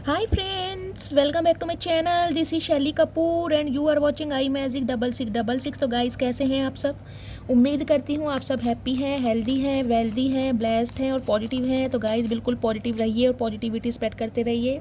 Hi friends, welcome back to my channel. This is Shaili Kapoor and you are watching I magic 6666। तो guys कैसे हैं आप सब? उम्मीद करती हूँ आप सब हैप्पी हैं, हेल्दी हैं, वेल्दी हैं, ब्लेस्ड हैं और पॉजिटिव हैं। तो गाइस बिल्कुल पॉजिटिव रहिए और पॉजिटिविटी स्प्रेड करते रहिए।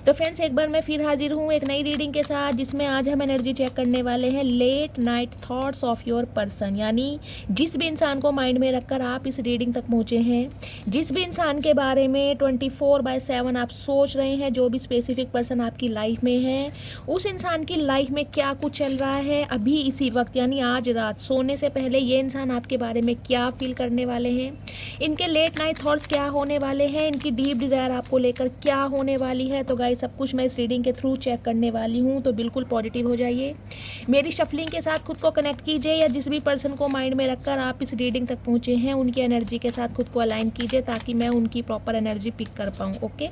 तो फ्रेंड्स एक बार मैं फिर हाजिर हूँ एक नई रीडिंग के साथ, जिसमें आज हम एनर्जी चेक करने वाले हैं late night thoughts of your person. यानी जिस भी इंसान को माइंड में रखकर आप इस रीडिंग तक पहुँचे हैं, जिस भी इंसान के बारे में 24/7 आप सोच रहे हैं, जो भी स्पेसिफिक पर्सन आपकी लाइफ में है, उस इंसान की लाइफ में क्या कुछ चल रहा है अभी इसी वक्त, यानी आज रात सोने से पहले ये इंसान आपके बारे में क्या फील करने वाले हैं, इनके लेट नाइट थॉट्स क्या होने वाले हैं, इनकी डीप डिज़ायर आपको लेकर क्या होने वाली है। तो गाइस सब कुछ मैं इस रीडिंग के थ्रू चेक करने वाली हूँ। तो बिल्कुल पॉजिटिव हो जाइए, मेरी शफलिंग के साथ खुद को कनेक्ट कीजिए, या जिस भी पर्सन को माइंड में रखकर आप इस रीडिंग तक पहुँचे हैं उनकी एनर्जी के साथ खुद को अलाइन कीजिए, ताकि मैं उनकी प्रॉपर एनर्जी पिक कर पाऊँ। Okay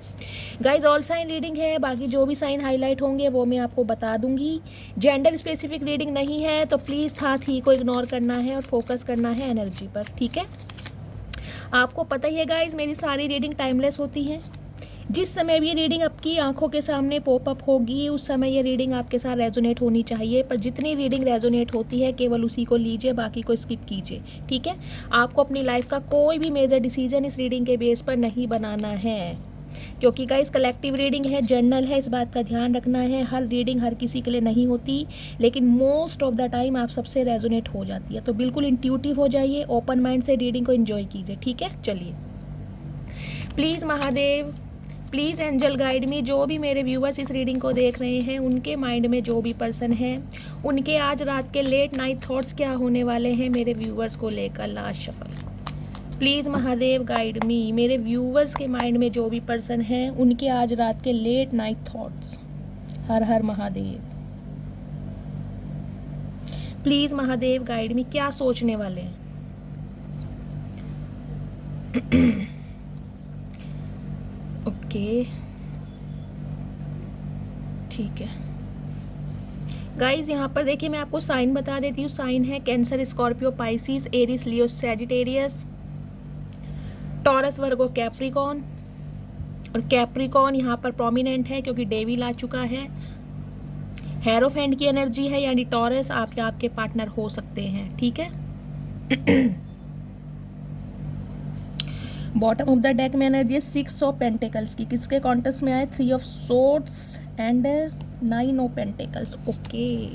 guys, all sign reading है, बाकी जो भी साइन हाईलाइट होंगे वो मैं आपको बता दूंगी। जेंडर स्पेसिफिक रीडिंग नहीं है, तो प्लीज़ साथ ही को इग्नोर करना है और फोकस करना है एनर्जी पर, ठीक है। आपको पता ही है गाइज, मेरी सारी रीडिंग टाइमलेस होती हैं। जिस समय भी ये रीडिंग आपकी आंखों के सामने पॉपअप होगी, उस समय ये रीडिंग आपके साथ रेजोनेट होनी चाहिए। पर जितनी रीडिंग रेजोनेट होती है केवल उसी को लीजिए, बाकी को स्किप कीजिए, ठीक है। आपको अपनी लाइफ का कोई भी मेजर डिसीजन इस रीडिंग के बेस पर नहीं बनाना है, क्योंकि गाइस कलेक्टिव रीडिंग है, जर्नल है, इस बात का ध्यान रखना है। हर रीडिंग हर किसी के लिए नहीं होती, लेकिन मोस्ट ऑफ द टाइम आप सबसे रेजोनेट हो जाती है। तो बिल्कुल इंट्यूटिव हो जाइए, ओपन माइंड से रीडिंग को एंजॉय कीजिए, ठीक है। चलिए, please Mahadev, please angel guide me. जो भी मेरे व्यूवर्स इस रीडिंग को देख रहे हैं, उनके माइंड में जो भी पर्सन है, उनके आज रात के लेट नाइट थॉट्स क्या होने वाले हैं मेरे व्यूवर्स को लेकर। Last shuffle, please Mahadev guide मी। मेरे व्यूवर्स के माइंड में जो भी पर्सन हैं, उनके आज रात के लेट नाइट थॉट्स। हर हर Mahadev, please Mahadev guide me, क्या सोचने वाले हैं। ओके ठीक है गाइज, यहाँ पर देखिए मैं आपको साइन बता देती हूँ। साइन है कैंसर, स्कॉर्पियो, पाइसिस, एरिस, लियो, सैजिटेरियस, टॉरस, वर्गो, कैप्रिकॉन। और कैप्रिकॉन यहाँ पर प्रोमिनेंट है क्योंकि डेविल आ चुका है। हेरोफेंट की एनर्जी है, यानी टॉरस आपके पार्टनर हो सकते हैं, ठीक है। बॉटम ऑफ द डेक में एनर्जी है 6 ऑफ पेंटिकल्स की। किसके कॉन्टेस्ट में आए? 3 of swords and 9 of pentacles. Okay,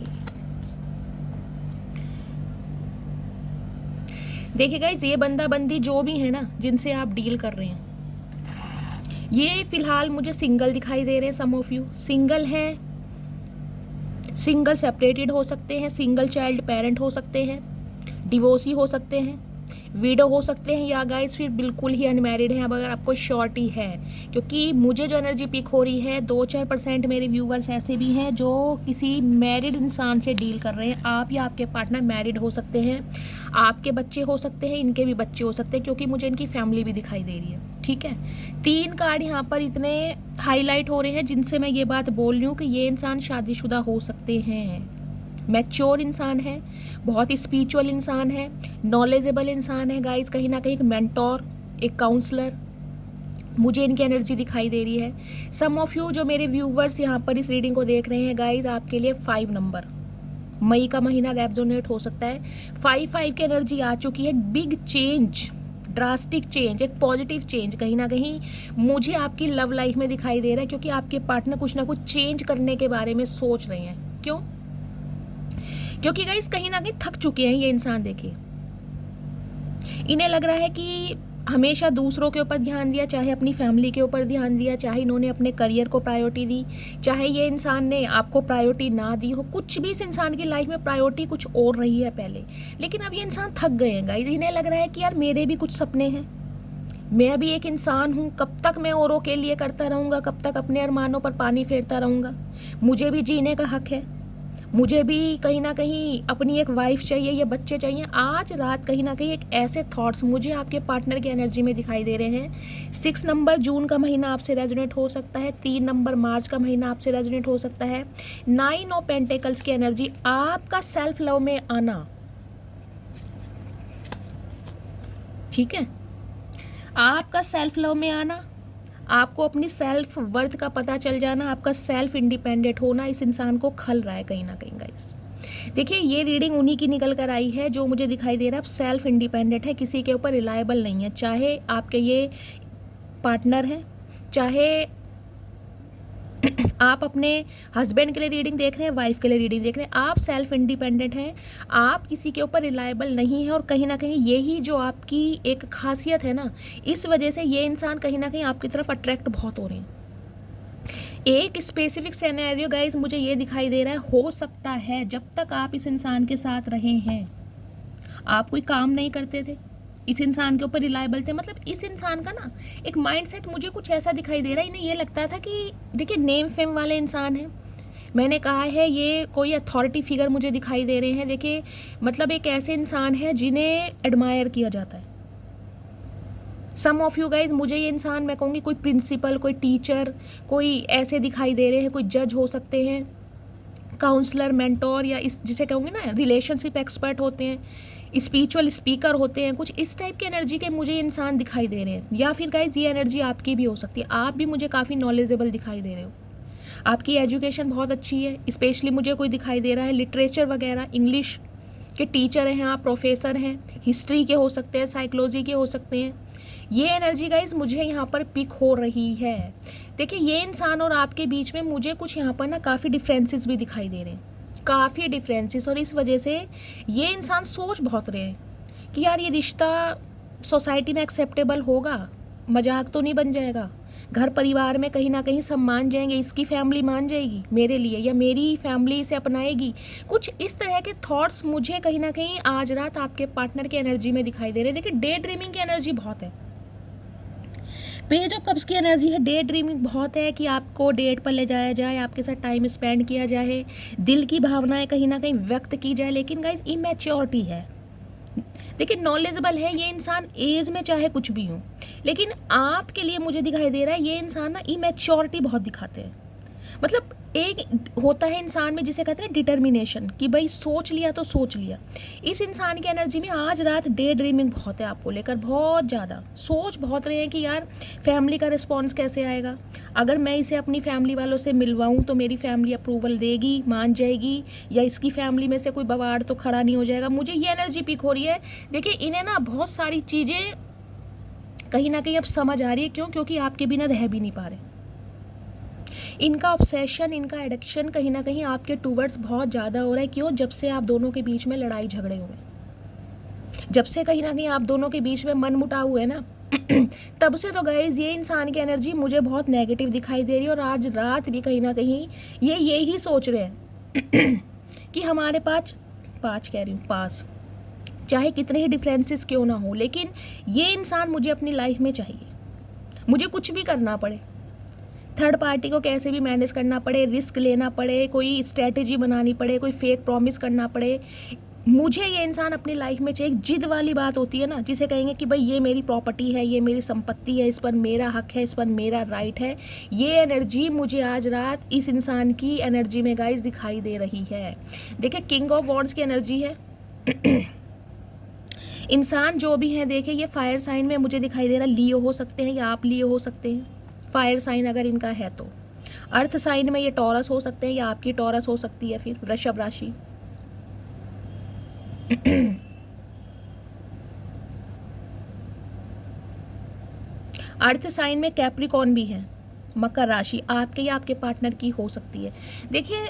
देखिए गाइस, ये बंदा बंदी जो भी है ना, जिनसे आप डील कर रहे हैं, ये फिलहाल मुझे सिंगल दिखाई दे रहे हैं। सम ऑफ यू सिंगल हैं, सिंगल सेपरेटेड हो सकते हैं, सिंगल चाइल्ड पेरेंट हो सकते हैं, डिवोर्सी हो सकते हैं, विडो हो सकते हैं, या गाइस फिर बिल्कुल ही अनमैरिड हैं। अब अगर आपको श्योरिटी है, क्योंकि मुझे जो एनर्जी पिक हो रही है, 2-4% मेरे व्यूवर्स ऐसे भी हैं जो किसी मैरिड इंसान से डील कर रहे हैं। आप या आपके पार्टनर मैरिड हो सकते हैं, आपके बच्चे हो सकते हैं, इनके भी बच्चे हो सकते हैं, क्योंकि मुझे इनकी फैमिली भी दिखाई दे रही है, ठीक है। 3 कार्ड यहाँ पर इतने हाईलाइट हो रहे हैं, जिनसे मैं ये बात बोल रही हूँ कि ये इंसान शादीशुदा हो सकते हैं, मैच्योर इंसान है, बहुत स्पिरिचुअल इंसान है, नॉलेजेबल इंसान है गाइस, कहीं ना कहीं एक मेंटोर, एक काउंसलर, मुझे इनकी एनर्जी दिखाई दे रही है। सम ऑफ यू जो मेरे व्यूवर्स यहाँ पर इस रीडिंग को देख रहे हैं गाइस, आपके लिए 5 नंबर, मई का महीना रेजोनेट हो सकता है। 5 की एनर्जी आ चुकी है। बिग चेंज, ड्रास्टिक चेंज, एक पॉजिटिव चेंज कहीं ना कहीं मुझे आपकी लव लाइफ में दिखाई दे रहा है, क्योंकि आपके पार्टनर कुछ ना कुछ चेंज करने के बारे में सोच रहे हैं। क्यों? क्योंकि गाइस कहीं ना कहीं थक चुके हैं ये इंसान। देखिए, इन्हें लग रहा है कि हमेशा दूसरों के ऊपर ध्यान दिया, चाहे अपनी फैमिली के ऊपर ध्यान दिया, चाहे इन्होंने अपने करियर को प्रायोरिटी दी, चाहे ये इंसान ने आपको प्रायोरिटी ना दी हो, कुछ भी इस इंसान की लाइफ में प्रायोरिटी कुछ और रही है पहले, लेकिन अब ये इंसान थक गए हैं गाइस। इन्हें लग रहा है कि यार मेरे भी कुछ सपने हैं, मैं अभी एक इंसान हूँ, कब तक मैं औरों के लिए करता रहूँगा, कब तक अपने अरमानों पर पानी फेरता रहूँगा। मुझे भी जीने का हक है, मुझे भी कहीं ना कहीं अपनी एक वाइफ चाहिए, ये बच्चे चाहिए। आज रात कहीं ना कहीं एक ऐसे थॉट्स मुझे आपके पार्टनर की एनर्जी में दिखाई दे रहे हैं। 6 नंबर जून का महीना आपसे रेजोनेट हो सकता है, 3 नंबर मार्च का महीना आपसे रेजोनेट हो सकता है। 9 ऑफ पेंटिकल्स की एनर्जी, आपका सेल्फ लव में आना, ठीक है, आपका सेल्फ लव में आना, आपको अपनी सेल्फ वर्थ का पता चल जाना, आपका सेल्फ इंडिपेंडेंट होना इस इंसान को खल रहा है कहीं ना कहीं गाइस। देखिए ये रीडिंग उन्हीं की निकल कर आई है जो मुझे दिखाई दे रहा है। आप सेल्फ इंडिपेंडेंट है, किसी के ऊपर रिलायबल नहीं है, चाहे आपके ये पार्टनर हैं, चाहे आप अपने हस्बैंड के लिए रीडिंग देख रहे हैं, वाइफ के लिए रीडिंग देख रहे हैं, आप सेल्फ इंडिपेंडेंट हैं, आप किसी के ऊपर रिलायबल नहीं है। और कहीं ना कहीं यही जो आपकी एक खासियत है ना, इस वजह से ये इंसान कहीं ना कहीं आपकी तरफ अट्रैक्ट बहुत हो रहे हैं। एक स्पेसिफिक सिनेरियो गाइज मुझे ये दिखाई दे रहा है, हो सकता है जब तक आप इस इंसान के साथ रहे हैं आप कोई काम नहीं करते थे, इस इंसान के ऊपर रिलायबल थे। मतलब इस इंसान का ना एक माइंडसेट मुझे कुछ ऐसा दिखाई दे रहा है, इन्हें ये लगता था कि देखिए नेम फेम वाले इंसान हैं, मैंने कहा है ये कोई अथॉरिटी फिगर मुझे दिखाई दे रहे हैं। देखिए मतलब एक ऐसे इंसान है जिन्हें एडमायर किया जाता है। सम ऑफ यू गाइज, मुझे ये इंसान मैं कहूँगी कोई प्रिंसिपल, कोई टीचर, कोई ऐसे दिखाई दे रहे हैं, कोई जज हो सकते हैं, काउंसलर, मेंटोर, या इस जिसे कहूँगी ना रिलेशनशिप एक्सपर्ट होते हैं, स्पिरिचुअल स्पीकर होते हैं, कुछ इस टाइप की एनर्जी के मुझे इंसान दिखाई दे रहे हैं। या फिर गाइज ये एनर्जी आपकी भी हो सकती है, आप भी मुझे काफ़ी नॉलेजेबल दिखाई दे रहे हो, आपकी एजुकेशन बहुत अच्छी है। स्पेशली मुझे कोई दिखाई दे रहा है लिटरेचर वगैरह, इंग्लिश के टीचर हैं आप, प्रोफेसर हैं, हिस्ट्री के हो सकते हैं, साइकोलॉजी के हो सकते हैं। ये एनर्जी गाइज मुझे यहाँ पर पिक हो रही है। देखिए ये इंसान और आपके बीच में मुझे कुछ यहाँ पर ना काफ़ी डिफरेंसेस भी दिखाई दे रहे हैं, काफ़ी डिफरेंसेस। और इस वजह से ये इंसान सोच बहुत रहे हैं कि यार ये रिश्ता सोसाइटी में एक्सेप्टेबल होगा, मजाक तो नहीं बन जाएगा, घर परिवार में कहीं ना कहीं सब मान जाएंगे, इसकी फैमिली मान जाएगी मेरे लिए, या मेरी फैमिली इसे अपनाएगी। कुछ इस तरह के थॉट्स मुझे कहीं ना कहीं आज रात आपके पार्टनर की एनर्जी में दिखाई दे रहे हैं। देखिए डे ड्रीमिंग की एनर्जी बहुत है, पेज ऑफ कप्स की एनर्जी है, डे ड्रीमिंग बहुत है कि आपको डेट पर ले जाया जाए, आपके साथ टाइम स्पेंड किया जाए, दिल की भावनाएं कहीं ना कहीं व्यक्त की जाए। लेकिन गाइज इमेच्योरिटी है। देखिए नॉलेजेबल है ये इंसान, एज में चाहे कुछ भी हो, लेकिन आपके लिए मुझे दिखाई दे रहा है ये इंसान ना इमेच्योरिटी बहुत दिखाते हैं। मतलब एक होता है इंसान में जिसे कहते हैं डिटर्मिनेशन, कि भाई सोच लिया तो सोच लिया। इस इंसान की एनर्जी में आज रात डे ड्रीमिंग बहुत है, आपको लेकर बहुत ज़्यादा सोच बहुत रहे हैं कि यार फैमिली का रिस्पॉन्स कैसे आएगा, अगर मैं इसे अपनी फैमिली वालों से मिलवाऊँ तो मेरी फैमिली अप्रूवल देगी, मान जाएगी, या इसकी फैमिली में से कोई बवाड़ तो खड़ा नहीं हो जाएगा। मुझे ये एनर्जी पिक हो रही है। देखिए इन्हें ना बहुत सारी चीज़ें कहीं ना कहीं अब समझ आ रही है, क्यों? क्योंकि आपके बिना रह भी नहीं पा रहे। इनका ऑब्सेशन, इनका एडिक्शन कहीं ना कहीं आपके टूवर्ड्स बहुत ज़्यादा हो रहा है। क्यों? जब से आप दोनों के बीच में लड़ाई झगड़े हुए, जब से कहीं ना कहीं आप दोनों के बीच में मन मुटाव हुए ना तब से तो गाइस ये इंसान की एनर्जी मुझे बहुत नेगेटिव दिखाई दे रही है। और आज रात भी कहीं ना कहीं ये यही सोच रहे हैं कि हमारे पास चाहे कितने ही डिफरेंसेस क्यों ना हो, लेकिन ये इंसान मुझे अपनी लाइफ में चाहिए। मुझे कुछ भी करना पड़े, थर्ड पार्टी को कैसे भी मैनेज करना पड़े, रिस्क लेना पड़े, कोई स्ट्रेटेजी बनानी पड़े, कोई फेक प्रॉमिस करना पड़े, मुझे ये इंसान अपनी लाइफ में चाहिए। एक जिद वाली बात होती है ना, जिसे कहेंगे कि भाई ये मेरी प्रॉपर्टी है, ये मेरी संपत्ति है, इस पर मेरा हक है, इस पर मेरा राइट है। ये एनर्जी मुझे आज रात इस इंसान की एनर्जी में गाइस दिखाई दे रही है। देखिए किंग ऑफ वॉन्ड्स की एनर्जी है इंसान जो भी है, देखिए ये फायर साइन में मुझे दिखाई दे रहा है, लियो हो सकते हैं या आप लियो हो सकते हैं, फायर साइन अगर इनका है तो। अर्थ साइन में ये टॉरस हो सकते हैं या आपकी टॉरस हो सकती है, फिर वृषभ राशि। अर्थ साइन में कैप्रिकॉर्न भी है, मकर राशि आपके या आपके पार्टनर की हो सकती है। देखिए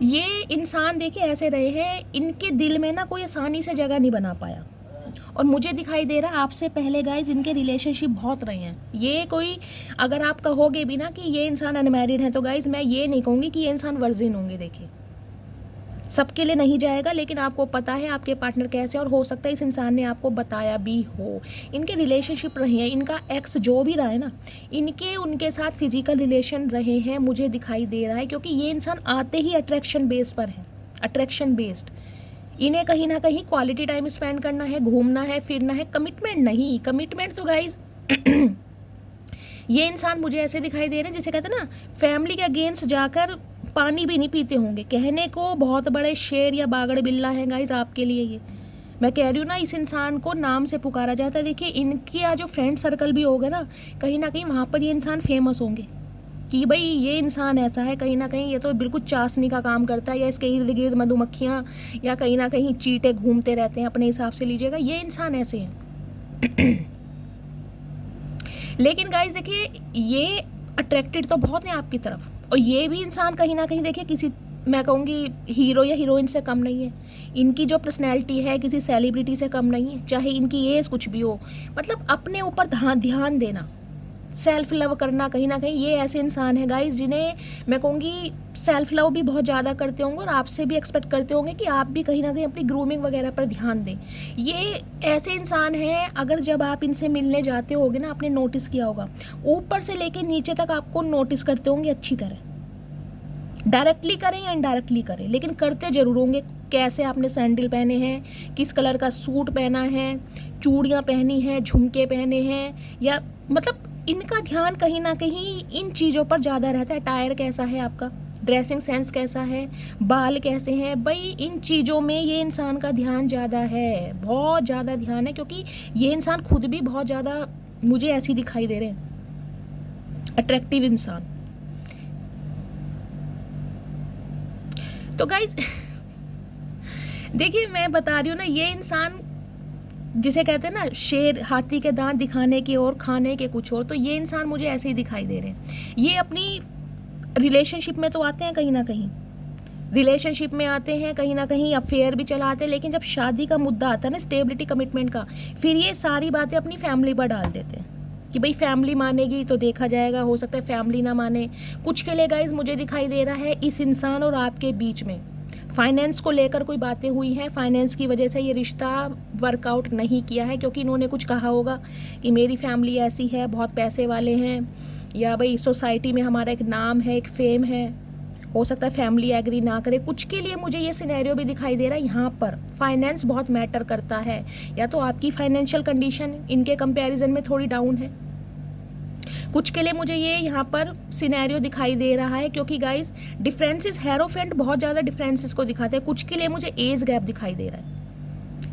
ये इंसान देखिए ऐसे रहे हैं, इनके दिल में ना कोई आसानी से जगह नहीं बना पाया। और मुझे दिखाई दे रहा है आपसे पहले गाइज इनके रिलेशनशिप बहुत रहे हैं। ये कोई अगर आप कहोगे भी ना कि ये इंसान अनमैरिड है, तो गाइज मैं ये नहीं कहूँगी कि ये इंसान वर्जिन होंगे। देखिए सबके लिए नहीं जाएगा, लेकिन आपको पता है आपके पार्टनर कैसे, और हो सकता है इस इंसान ने आपको बताया भी हो। इनके रिलेशनशिप रहे हैं, इनका एक्स जो भी रहा है ना, उनके साथ फिजिकल रिलेशन रहे हैं, मुझे दिखाई दे रहा है। क्योंकि ये इंसान आते ही अट्रैक्शन बेस पर है, अट्रैक्शन बेस्ड। इन्हें कहीं ना कहीं क्वालिटी टाइम स्पेंड करना है, घूमना है, फिरना है, कमिटमेंट नहीं। कमिटमेंट तो गाइज ये इंसान मुझे ऐसे दिखाई दे रहे हैं जिसे कहते हैं ना फैमिली के अगेंस्ट जाकर पानी भी नहीं पीते होंगे। कहने को बहुत बड़े शेर या बागड़ बिल्ला हैं गाइज आपके लिए ये, मैं कह रही हूँ ना, इस इंसान को नाम से पुकारा जाता है। देखिए इनके जो फ्रेंड सर्कल भी होगा ना कहीं वहाँ पर ये इंसान फेमस होंगे कि भाई ये इंसान ऐसा है, कहीं ना कहीं ये तो बिल्कुल चाशनी का काम करता है, या इसके इर्द गिर्द मधुमक्खियाँ या कहीं ना कहीं चींटे घूमते रहते हैं, अपने हिसाब से लीजिएगा, ये इंसान ऐसे हैं। लेकिन गाइस देखिए ये अट्रैक्टेड तो बहुत हैं आपकी तरफ, और ये भी इंसान कहीं ना कहीं देखिए किसी, मैं कहूँगी हीरो या हीरोइन से कम नहीं है। इनकी जो पर्सनैलिटी है किसी सेलिब्रिटी से कम नहीं है, चाहे इनकी एज कुछ भी हो। मतलब अपने ऊपर ध्यान देना, सेल्फ लव करना, कहीं ना कहीं ये ऐसे इंसान है गाइस जिन्हें मैं कहूँगी सेल्फ लव भी बहुत ज़्यादा करते होंगे, और आपसे भी एक्सपेक्ट करते होंगे कि आप भी कहीं ना कहीं अपनी ग्रूमिंग वगैरह पर ध्यान दें। ये ऐसे इंसान हैं, अगर जब आप इनसे मिलने जाते होगे ना, आपने नोटिस किया होगा, ऊपर से लेके नीचे तक आपको नोटिस करते होंगे अच्छी तरह, डायरेक्टली करें या इनडायरेक्टली करें, लेकिन करते ज़रूर होंगे। कैसे आपने सैंडल पहने हैं, किस कलर का सूट पहना है, चूड़ियाँ पहनी हैं, झुमके पहने हैं, या मतलब इनका ध्यान कहीं ना कहीं इन चीज़ों पर ज़्यादा रहता है। टायर कैसा है आपका, ड्रेसिंग सेंस कैसा है, बाल कैसे हैं, भाई इन चीज़ों में ये इंसान का ध्यान ज़्यादा है, बहुत ज़्यादा ध्यान है, क्योंकि ये इंसान खुद भी बहुत ज़्यादा मुझे ऐसी दिखाई दे रहे हैं, अट्रैक्टिव इंसान। तो गाइज देखिए मैं बता रही हूँ ना, ये इंसान जिसे कहते हैं ना शेर हाथी के दांत दिखाने की और खाने के कुछ और, तो ये इंसान मुझे ऐसे ही दिखाई दे रहे हैं। ये अपनी रिलेशनशिप में तो आते हैं, कहीं ना कहीं रिलेशनशिप में आते हैं, कहीं ना कहीं अफेयर भी चलाते हैं, लेकिन जब शादी का मुद्दा आता है ना, स्टेबिलिटी कमिटमेंट का, फिर ये सारी बातें अपनी फैमिली पर डाल देते हैं कि भाई फैमिली मानेगी तो देखा जाएगा, हो सकता है फैमिली ना माने। कुछ के लिए गाइज मुझे दिखाई दे रहा है इस इंसान और आपके बीच में फाइनेंस को लेकर कोई बातें हुई हैं, फाइनेंस की वजह से ये रिश्ता वर्कआउट नहीं किया है, क्योंकि इन्होंने कुछ कहा होगा कि मेरी फैमिली ऐसी है, बहुत पैसे वाले हैं, या भाई सोसाइटी में हमारा एक नाम है, एक फेम है, हो सकता है फैमिली एग्री ना करे। कुछ के लिए मुझे ये सिनेरियो भी दिखाई दे रहा है, यहाँ पर फाइनेंस बहुत मैटर करता है, या तो आपकी फाइनेंशियल कंडीशन इनके कंपैरिजन में थोड़ी डाउन है। कुछ के लिए मुझे ये यहाँ पर सिनेरियो दिखाई दे रहा है, क्योंकि गाइस डिफरेंसेस हेरोफेंट बहुत ज़्यादा डिफरेंसेस को दिखाते हैं। कुछ के लिए मुझे एज गैप दिखाई दे रहा है,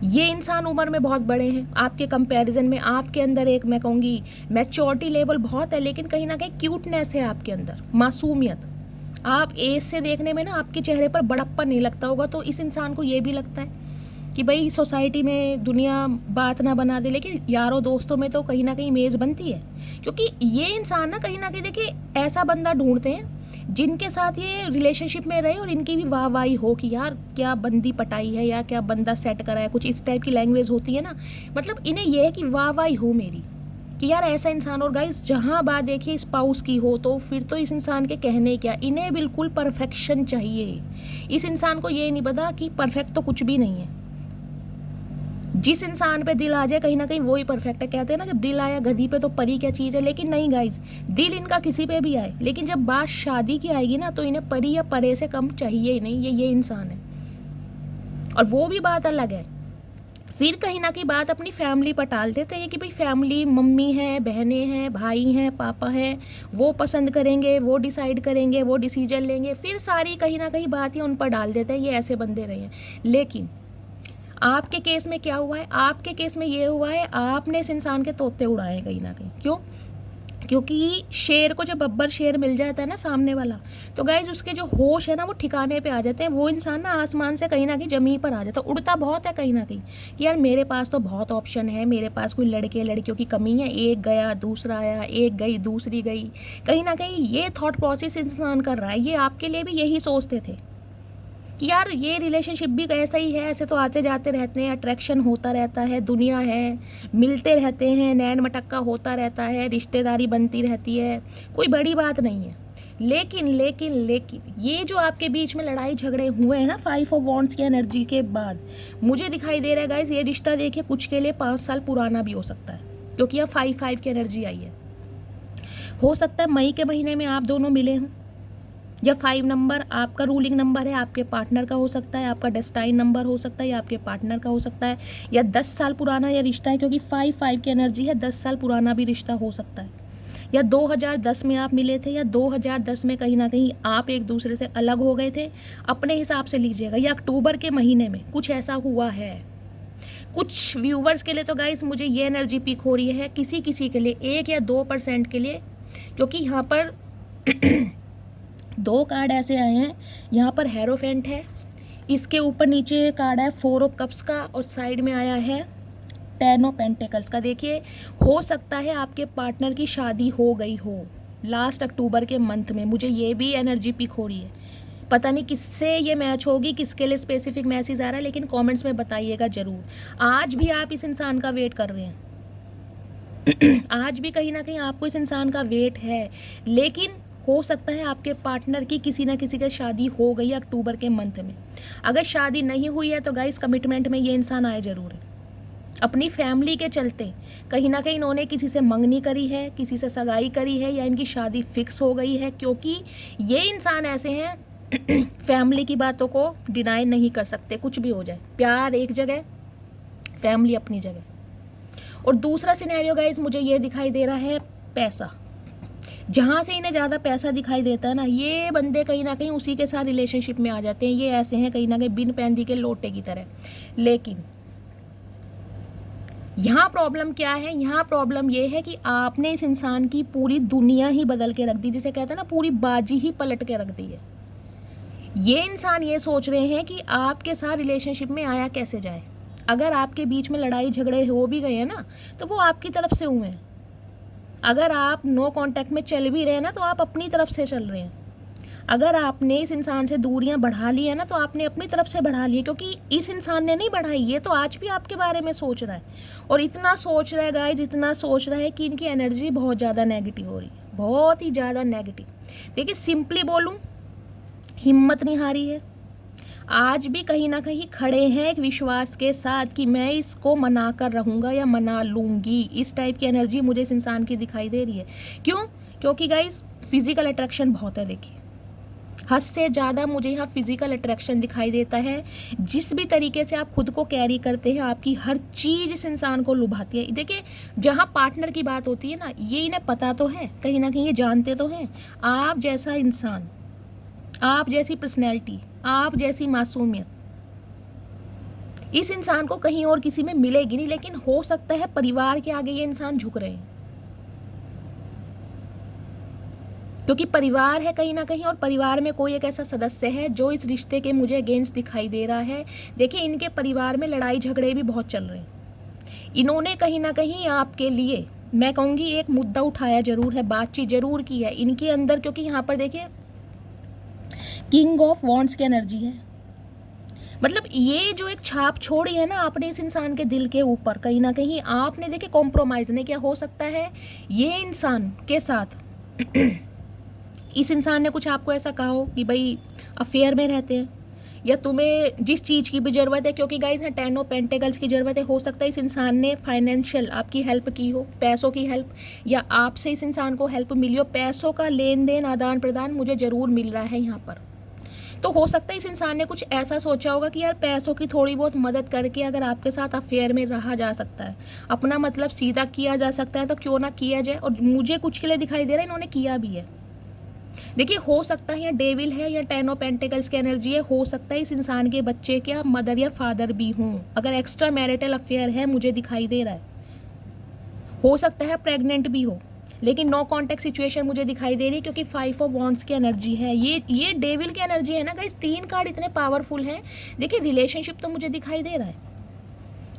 ये इंसान उम्र में बहुत बड़े हैं आपके कंपैरिजन में, आपके अंदर एक मैं कहूँगी मैच्योरिटी लेवल बहुत है, लेकिन कहीं ना कहीं क्यूटनेस है आपके अंदर, मासूमियत। आप एज से देखने में ना आपके चेहरे पर बड़प्पन नहीं लगता होगा, तो इस इंसान को ये भी लगता है कि भाई सोसाइटी में दुनिया बात ना बना दे, लेकिन यारों दोस्तों में तो कहीं ना कहीं इमेज बनती है। क्योंकि ये इंसान ना कहीं देखिए ऐसा बंदा ढूंढते हैं जिनके साथ ये रिलेशनशिप में रहे और इनकी भी वाहवाही हो कि यार क्या बंदी पटाई है, या क्या बंदा सेट करा है, कुछ इस टाइप की लैंग्वेज होती है ना। मतलब इन्हें यह है कि वाहवाही हो मेरी कि यार ऐसा इंसान। और गाइस जहाँ बात देखिए स्पाउस की हो तो फिर तो इस इंसान के कहने क्या, इन्हें बिल्कुल परफेक्शन चाहिए। इस इंसान को ये नहीं पता कि परफेक्ट तो कुछ भी नहीं है, जिस इंसान पे दिल आ जाए कहीं ना कहीं वो ही परफेक्ट है। कहते हैं ना जब दिल आया गधी पे तो परी क्या चीज़ है, लेकिन नहीं गाइज, दिल इनका किसी पे भी आए, लेकिन जब बात शादी की आएगी ना तो इन्हें परी या परे से कम चाहिए ही नहीं, ये इंसान है। और वो भी बात अलग है, फिर कहीं ना कहीं बात अपनी फैमिली पर टाल देते हैं कि भाई फैमिली, मम्मी हैं, बहनें हैं, भाई हैं, पापा हैं, वो पसंद करेंगे, वो डिसाइड करेंगे, वो डिसीजन लेंगे, फिर सारी कहीं ना कहीं बात ही उन पर डाल देते हैं, ये ऐसे बंदे रहे हैं। लेकिन आपके केस में क्या हुआ है, आपके केस में ये हुआ है आपने इस इंसान के तोते उड़ाए हैं कहीं ना कहीं। क्यों? क्योंकि शेर को जब बब्बर शेर मिल जाता है ना सामने वाला, तो गाइज उसके जो होश है ना वो ठिकाने पे आ जाते हैं। वो इंसान ना आसमान से कहीं ना कहीं ज़मीन पर आ जाता है, उड़ता बहुत है कहीं ना कहीं कि यार मेरे पास तो बहुत ऑप्शन है, मेरे पास कोई लड़के लड़कियों की कमी है, एक गया दूसरा आया, एक गई दूसरी गई। कहीं ना कहीं ये थॉट प्रोसेस इंसान कर रहा है। ये आपके लिए भी यही सोचते थे कि यार ये रिलेशनशिप भी ऐसा ही है, ऐसे तो आते जाते रहते हैं, अट्रैक्शन होता रहता है, दुनिया है, मिलते रहते हैं, नैन मटक्का होता रहता है, रिश्तेदारी बनती रहती है, कोई बड़ी बात नहीं है। लेकिन लेकिन लेकिन ये जो आपके बीच में लड़ाई झगड़े हुए हैं ना 5 ऑफ वॉन्ड्स की एनर्जी के बाद, मुझे दिखाई दे रहा है गाइस ये रिश्ता देखिए कुछ के लिए 5 साल पुराना भी हो सकता है, क्योंकि यहाँ 5 की एनर्जी आई है। हो सकता है मई के महीने में आप दोनों मिले हों, या 5 नंबर आपका रूलिंग नंबर है, आपके पार्टनर का हो सकता है, आपका डेस्टाइन नंबर हो सकता है, या आपके पार्टनर का हो सकता है, या 10 साल पुराना यह रिश्ता है, क्योंकि 5 की एनर्जी है, 10 साल पुराना भी रिश्ता हो सकता है। या 2010 में आप मिले थे, या 2010 में कहीं ना कहीं आप एक दूसरे से अलग हो गए थे, अपने हिसाब से लीजिएगा, या अक्टूबर के महीने में कुछ ऐसा हुआ है। कुछ व्यूवर्स के लिए तो गाइस मुझे ये एनर्जी पिक हो रही है, किसी किसी के लिए 1 या 2% के लिए, क्योंकि यहाँ पर 2 कार्ड ऐसे आए हैं। यहाँ पर हेरोफेंट है, इसके ऊपर नीचे कार्ड है 4 ऑफ कप्स का, और साइड में आया है 10 ऑफ पेंटिकल्स का। देखिए, हो सकता है आपके पार्टनर की शादी हो गई हो लास्ट अक्टूबर के मंथ में, मुझे ये भी एनर्जी पिक हो रही है। पता नहीं किससे ये मैच होगी, किसके लिए स्पेसिफिक मैसेज आ रहा है, लेकिन कमेंट्स में बताइएगा ज़रूर। आज भी आप इस इंसान का वेट कर रहे हैं आज भी कहीं ना कहीं आपको इस इंसान का वेट है, लेकिन हो सकता है आपके पार्टनर की किसी ना किसी की शादी हो गई है अक्टूबर के मंथ में। अगर शादी नहीं हुई है तो गाइस कमिटमेंट में ये इंसान आए ज़रूर है। अपनी फैमिली के चलते कहीं ना कहीं इन्होंने किसी से मंगनी करी है, किसी से सगाई करी है, या इनकी शादी फिक्स हो गई है, क्योंकि ये इंसान ऐसे हैं फैमिली की बातों को डिनाई नहीं कर सकते, कुछ भी हो जाए। प्यार एक जगह, फैमिली अपनी जगह। और दूसरा सिनेरियो गाइस मुझे ये दिखाई दे रहा है पैसा। जहाँ से इन्हें ज़्यादा पैसा दिखाई देता है ना, ये बंदे कहीं ना कहीं उसी के साथ रिलेशनशिप में आ जाते हैं। ये ऐसे हैं कहीं ना कहीं बिन पैंदी के लोटे की तरह। लेकिन यहाँ प्रॉब्लम क्या है, यहाँ प्रॉब्लम ये है कि आपने इस इंसान की पूरी दुनिया ही बदल के रख दी, जिसे कहते हैं ना पूरी बाजी ही पलट के रख दी है। ये इंसान ये सोच रहे हैं कि आपके साथ रिलेशनशिप में आया कैसे जाए। अगर आपके बीच में लड़ाई झगड़े हो भी गए हैं ना, तो वो आपकी तरफ से हुए हैं। अगर आप नो कांटेक्ट में चल भी रहे हैं ना, तो आप अपनी तरफ से चल रहे हैं। अगर आपने इस इंसान से दूरियां बढ़ा ली है ना, तो आपने अपनी तरफ से बढ़ा ली है, क्योंकि इस इंसान ने नहीं बढ़ाई। ये तो आज भी आपके बारे में सोच रहा है, और इतना सोच रहा है गाइज, इतना सोच रहा है कि इनकी एनर्जी बहुत ज़्यादा नेगेटिव हो रही है, बहुत ही ज़्यादा नेगेटिव। देखिए सिंपली बोलूँ, हिम्मत नहीं हारी है। आज भी कहीं ना कहीं खड़े हैं एक विश्वास के साथ कि मैं इसको मना कर रहूँगा या मना लूँगी। इस टाइप की एनर्जी मुझे इस इंसान की दिखाई दे रही है। क्यों? क्योंकि गाइस फिजिकल अट्रैक्शन बहुत है। देखिए, हद से ज़्यादा मुझे यहाँ फिजिकल अट्रैक्शन दिखाई देता है। जिस भी तरीके से आप खुद को कैरी करते हैं, आपकी हर चीज़ इस इंसान को लुभाती है। देखिए, जहाँ पार्टनर की बात होती है ना, ये इन्हें पता तो है, कहीं ना कहीं ये जानते तो हैं, आप जैसा इंसान, आप जैसी पर्सनैलिटी, आप जैसी मासूमियत इस इंसान को कहीं और किसी में मिलेगी नहीं। लेकिन हो सकता है परिवार के आगे ये इंसान झुक रहे हैं, क्योंकि परिवार है कहीं ना कहीं, और परिवार में कोई एक ऐसा सदस्य है जो इस रिश्ते के मुझे अगेंस्ट दिखाई दे रहा है। देखिए, इनके परिवार में लड़ाई झगड़े भी बहुत चल रहे हैं। इन्होंने कहीं ना कहीं आपके लिए, मैं कहूँगी, एक मुद्दा उठाया जरूर है, बातचीत जरूर की है इनके अंदर। क्योंकि यहाँ पर देखिए किंग ऑफ वॉन्ड्स की एनर्जी है। मतलब ये जो एक छाप छोड़ी है ना आपने इस इंसान के दिल के ऊपर, कहीं ना कहीं आपने देखिए कॉम्प्रोमाइज़ नहीं किया। हो सकता है ये इंसान के साथ इस इंसान ने कुछ आपको ऐसा कहा हो कि भाई अफेयर में रहते हैं, या तुम्हें जिस चीज़ की भी ज़रूरत है, क्योंकि गाइस है 10 ऑफ पेंटिकल्स की ज़रूरत है। हो सकता है इस इंसान ने फाइनेंशियल आपकी हेल्प की हो, पैसों की हेल्प, या आपसे इस इंसान को हेल्प मिली हो। पैसों का लेन देन, आदान प्रदान मुझे ज़रूर मिल रहा है यहाँ पर। तो हो सकता है इस इंसान ने कुछ ऐसा सोचा होगा कि यार पैसों की थोड़ी बहुत मदद करके अगर आपके साथ अफेयर में रहा जा सकता है, अपना मतलब सीधा किया जा सकता है, तो क्यों ना किया जाए। और मुझे कुछ के लिए दिखाई दे रहा है इन्होंने किया भी है। देखिए, हो सकता है या डेविल है या 10 ऑफ पेंटिकल्स की एनर्जी है। हो सकता है इस इंसान के बच्चे के मदर या फादर भी हों। अगर एक्स्ट्रा मैरिटल अफेयर है, मुझे दिखाई दे रहा है। हो सकता है प्रेग्नेंट भी हो, लेकिन नो कॉन्टेक्ट सिचुएशन मुझे दिखाई दे रही है, क्योंकि 5 ऑफ वॉन्ड्स की एनर्जी है। ये डेविल की एनर्जी है ना गाइस। 3 कार्ड इतने पावरफुल हैं। देखिए, रिलेशनशिप तो मुझे दिखाई दे रहा है,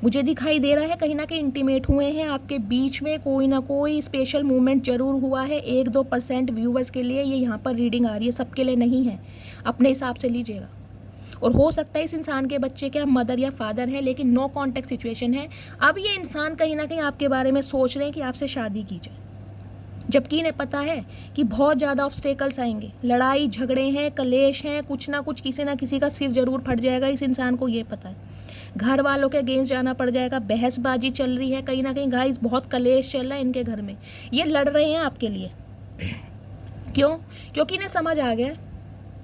मुझे दिखाई दे रहा है कहीं ना कहीं इंटीमेट हुए हैं आपके बीच में, कोई ना कोई स्पेशल मूवमेंट जरूर हुआ है। 1-2% व्यूवर्स के लिए ये यहाँ पर रीडिंग आ रही है, सबके लिए नहीं है, अपने हिसाब से लीजिएगा। और हो सकता है इस इंसान के बच्चे क्या मदर या फादर है, लेकिन नो कॉन्टेक्ट सिचुएशन है। अब ये इंसान कहीं ना कहीं आपके बारे में सोच रहे हैं कि आपसे शादी की जाए, जबकि इन्हें पता है कि बहुत ज़्यादा ऑब्स्टेकल्स आएंगे, लड़ाई झगड़े हैं, कलेश हैं, कुछ ना कुछ किसी ना किसी का सिर जरूर फट जाएगा। इस इंसान को ये पता है, घर वालों के अगेंस्ट जाना पड़ जाएगा, बहसबाजी चल रही है कहीं ना कहीं गाइस, बहुत कलेश चल रहा है इनके घर में। ये लड़ रहे हैं आपके लिए, क्यों? क्योंकि इन्हें समझ आ गया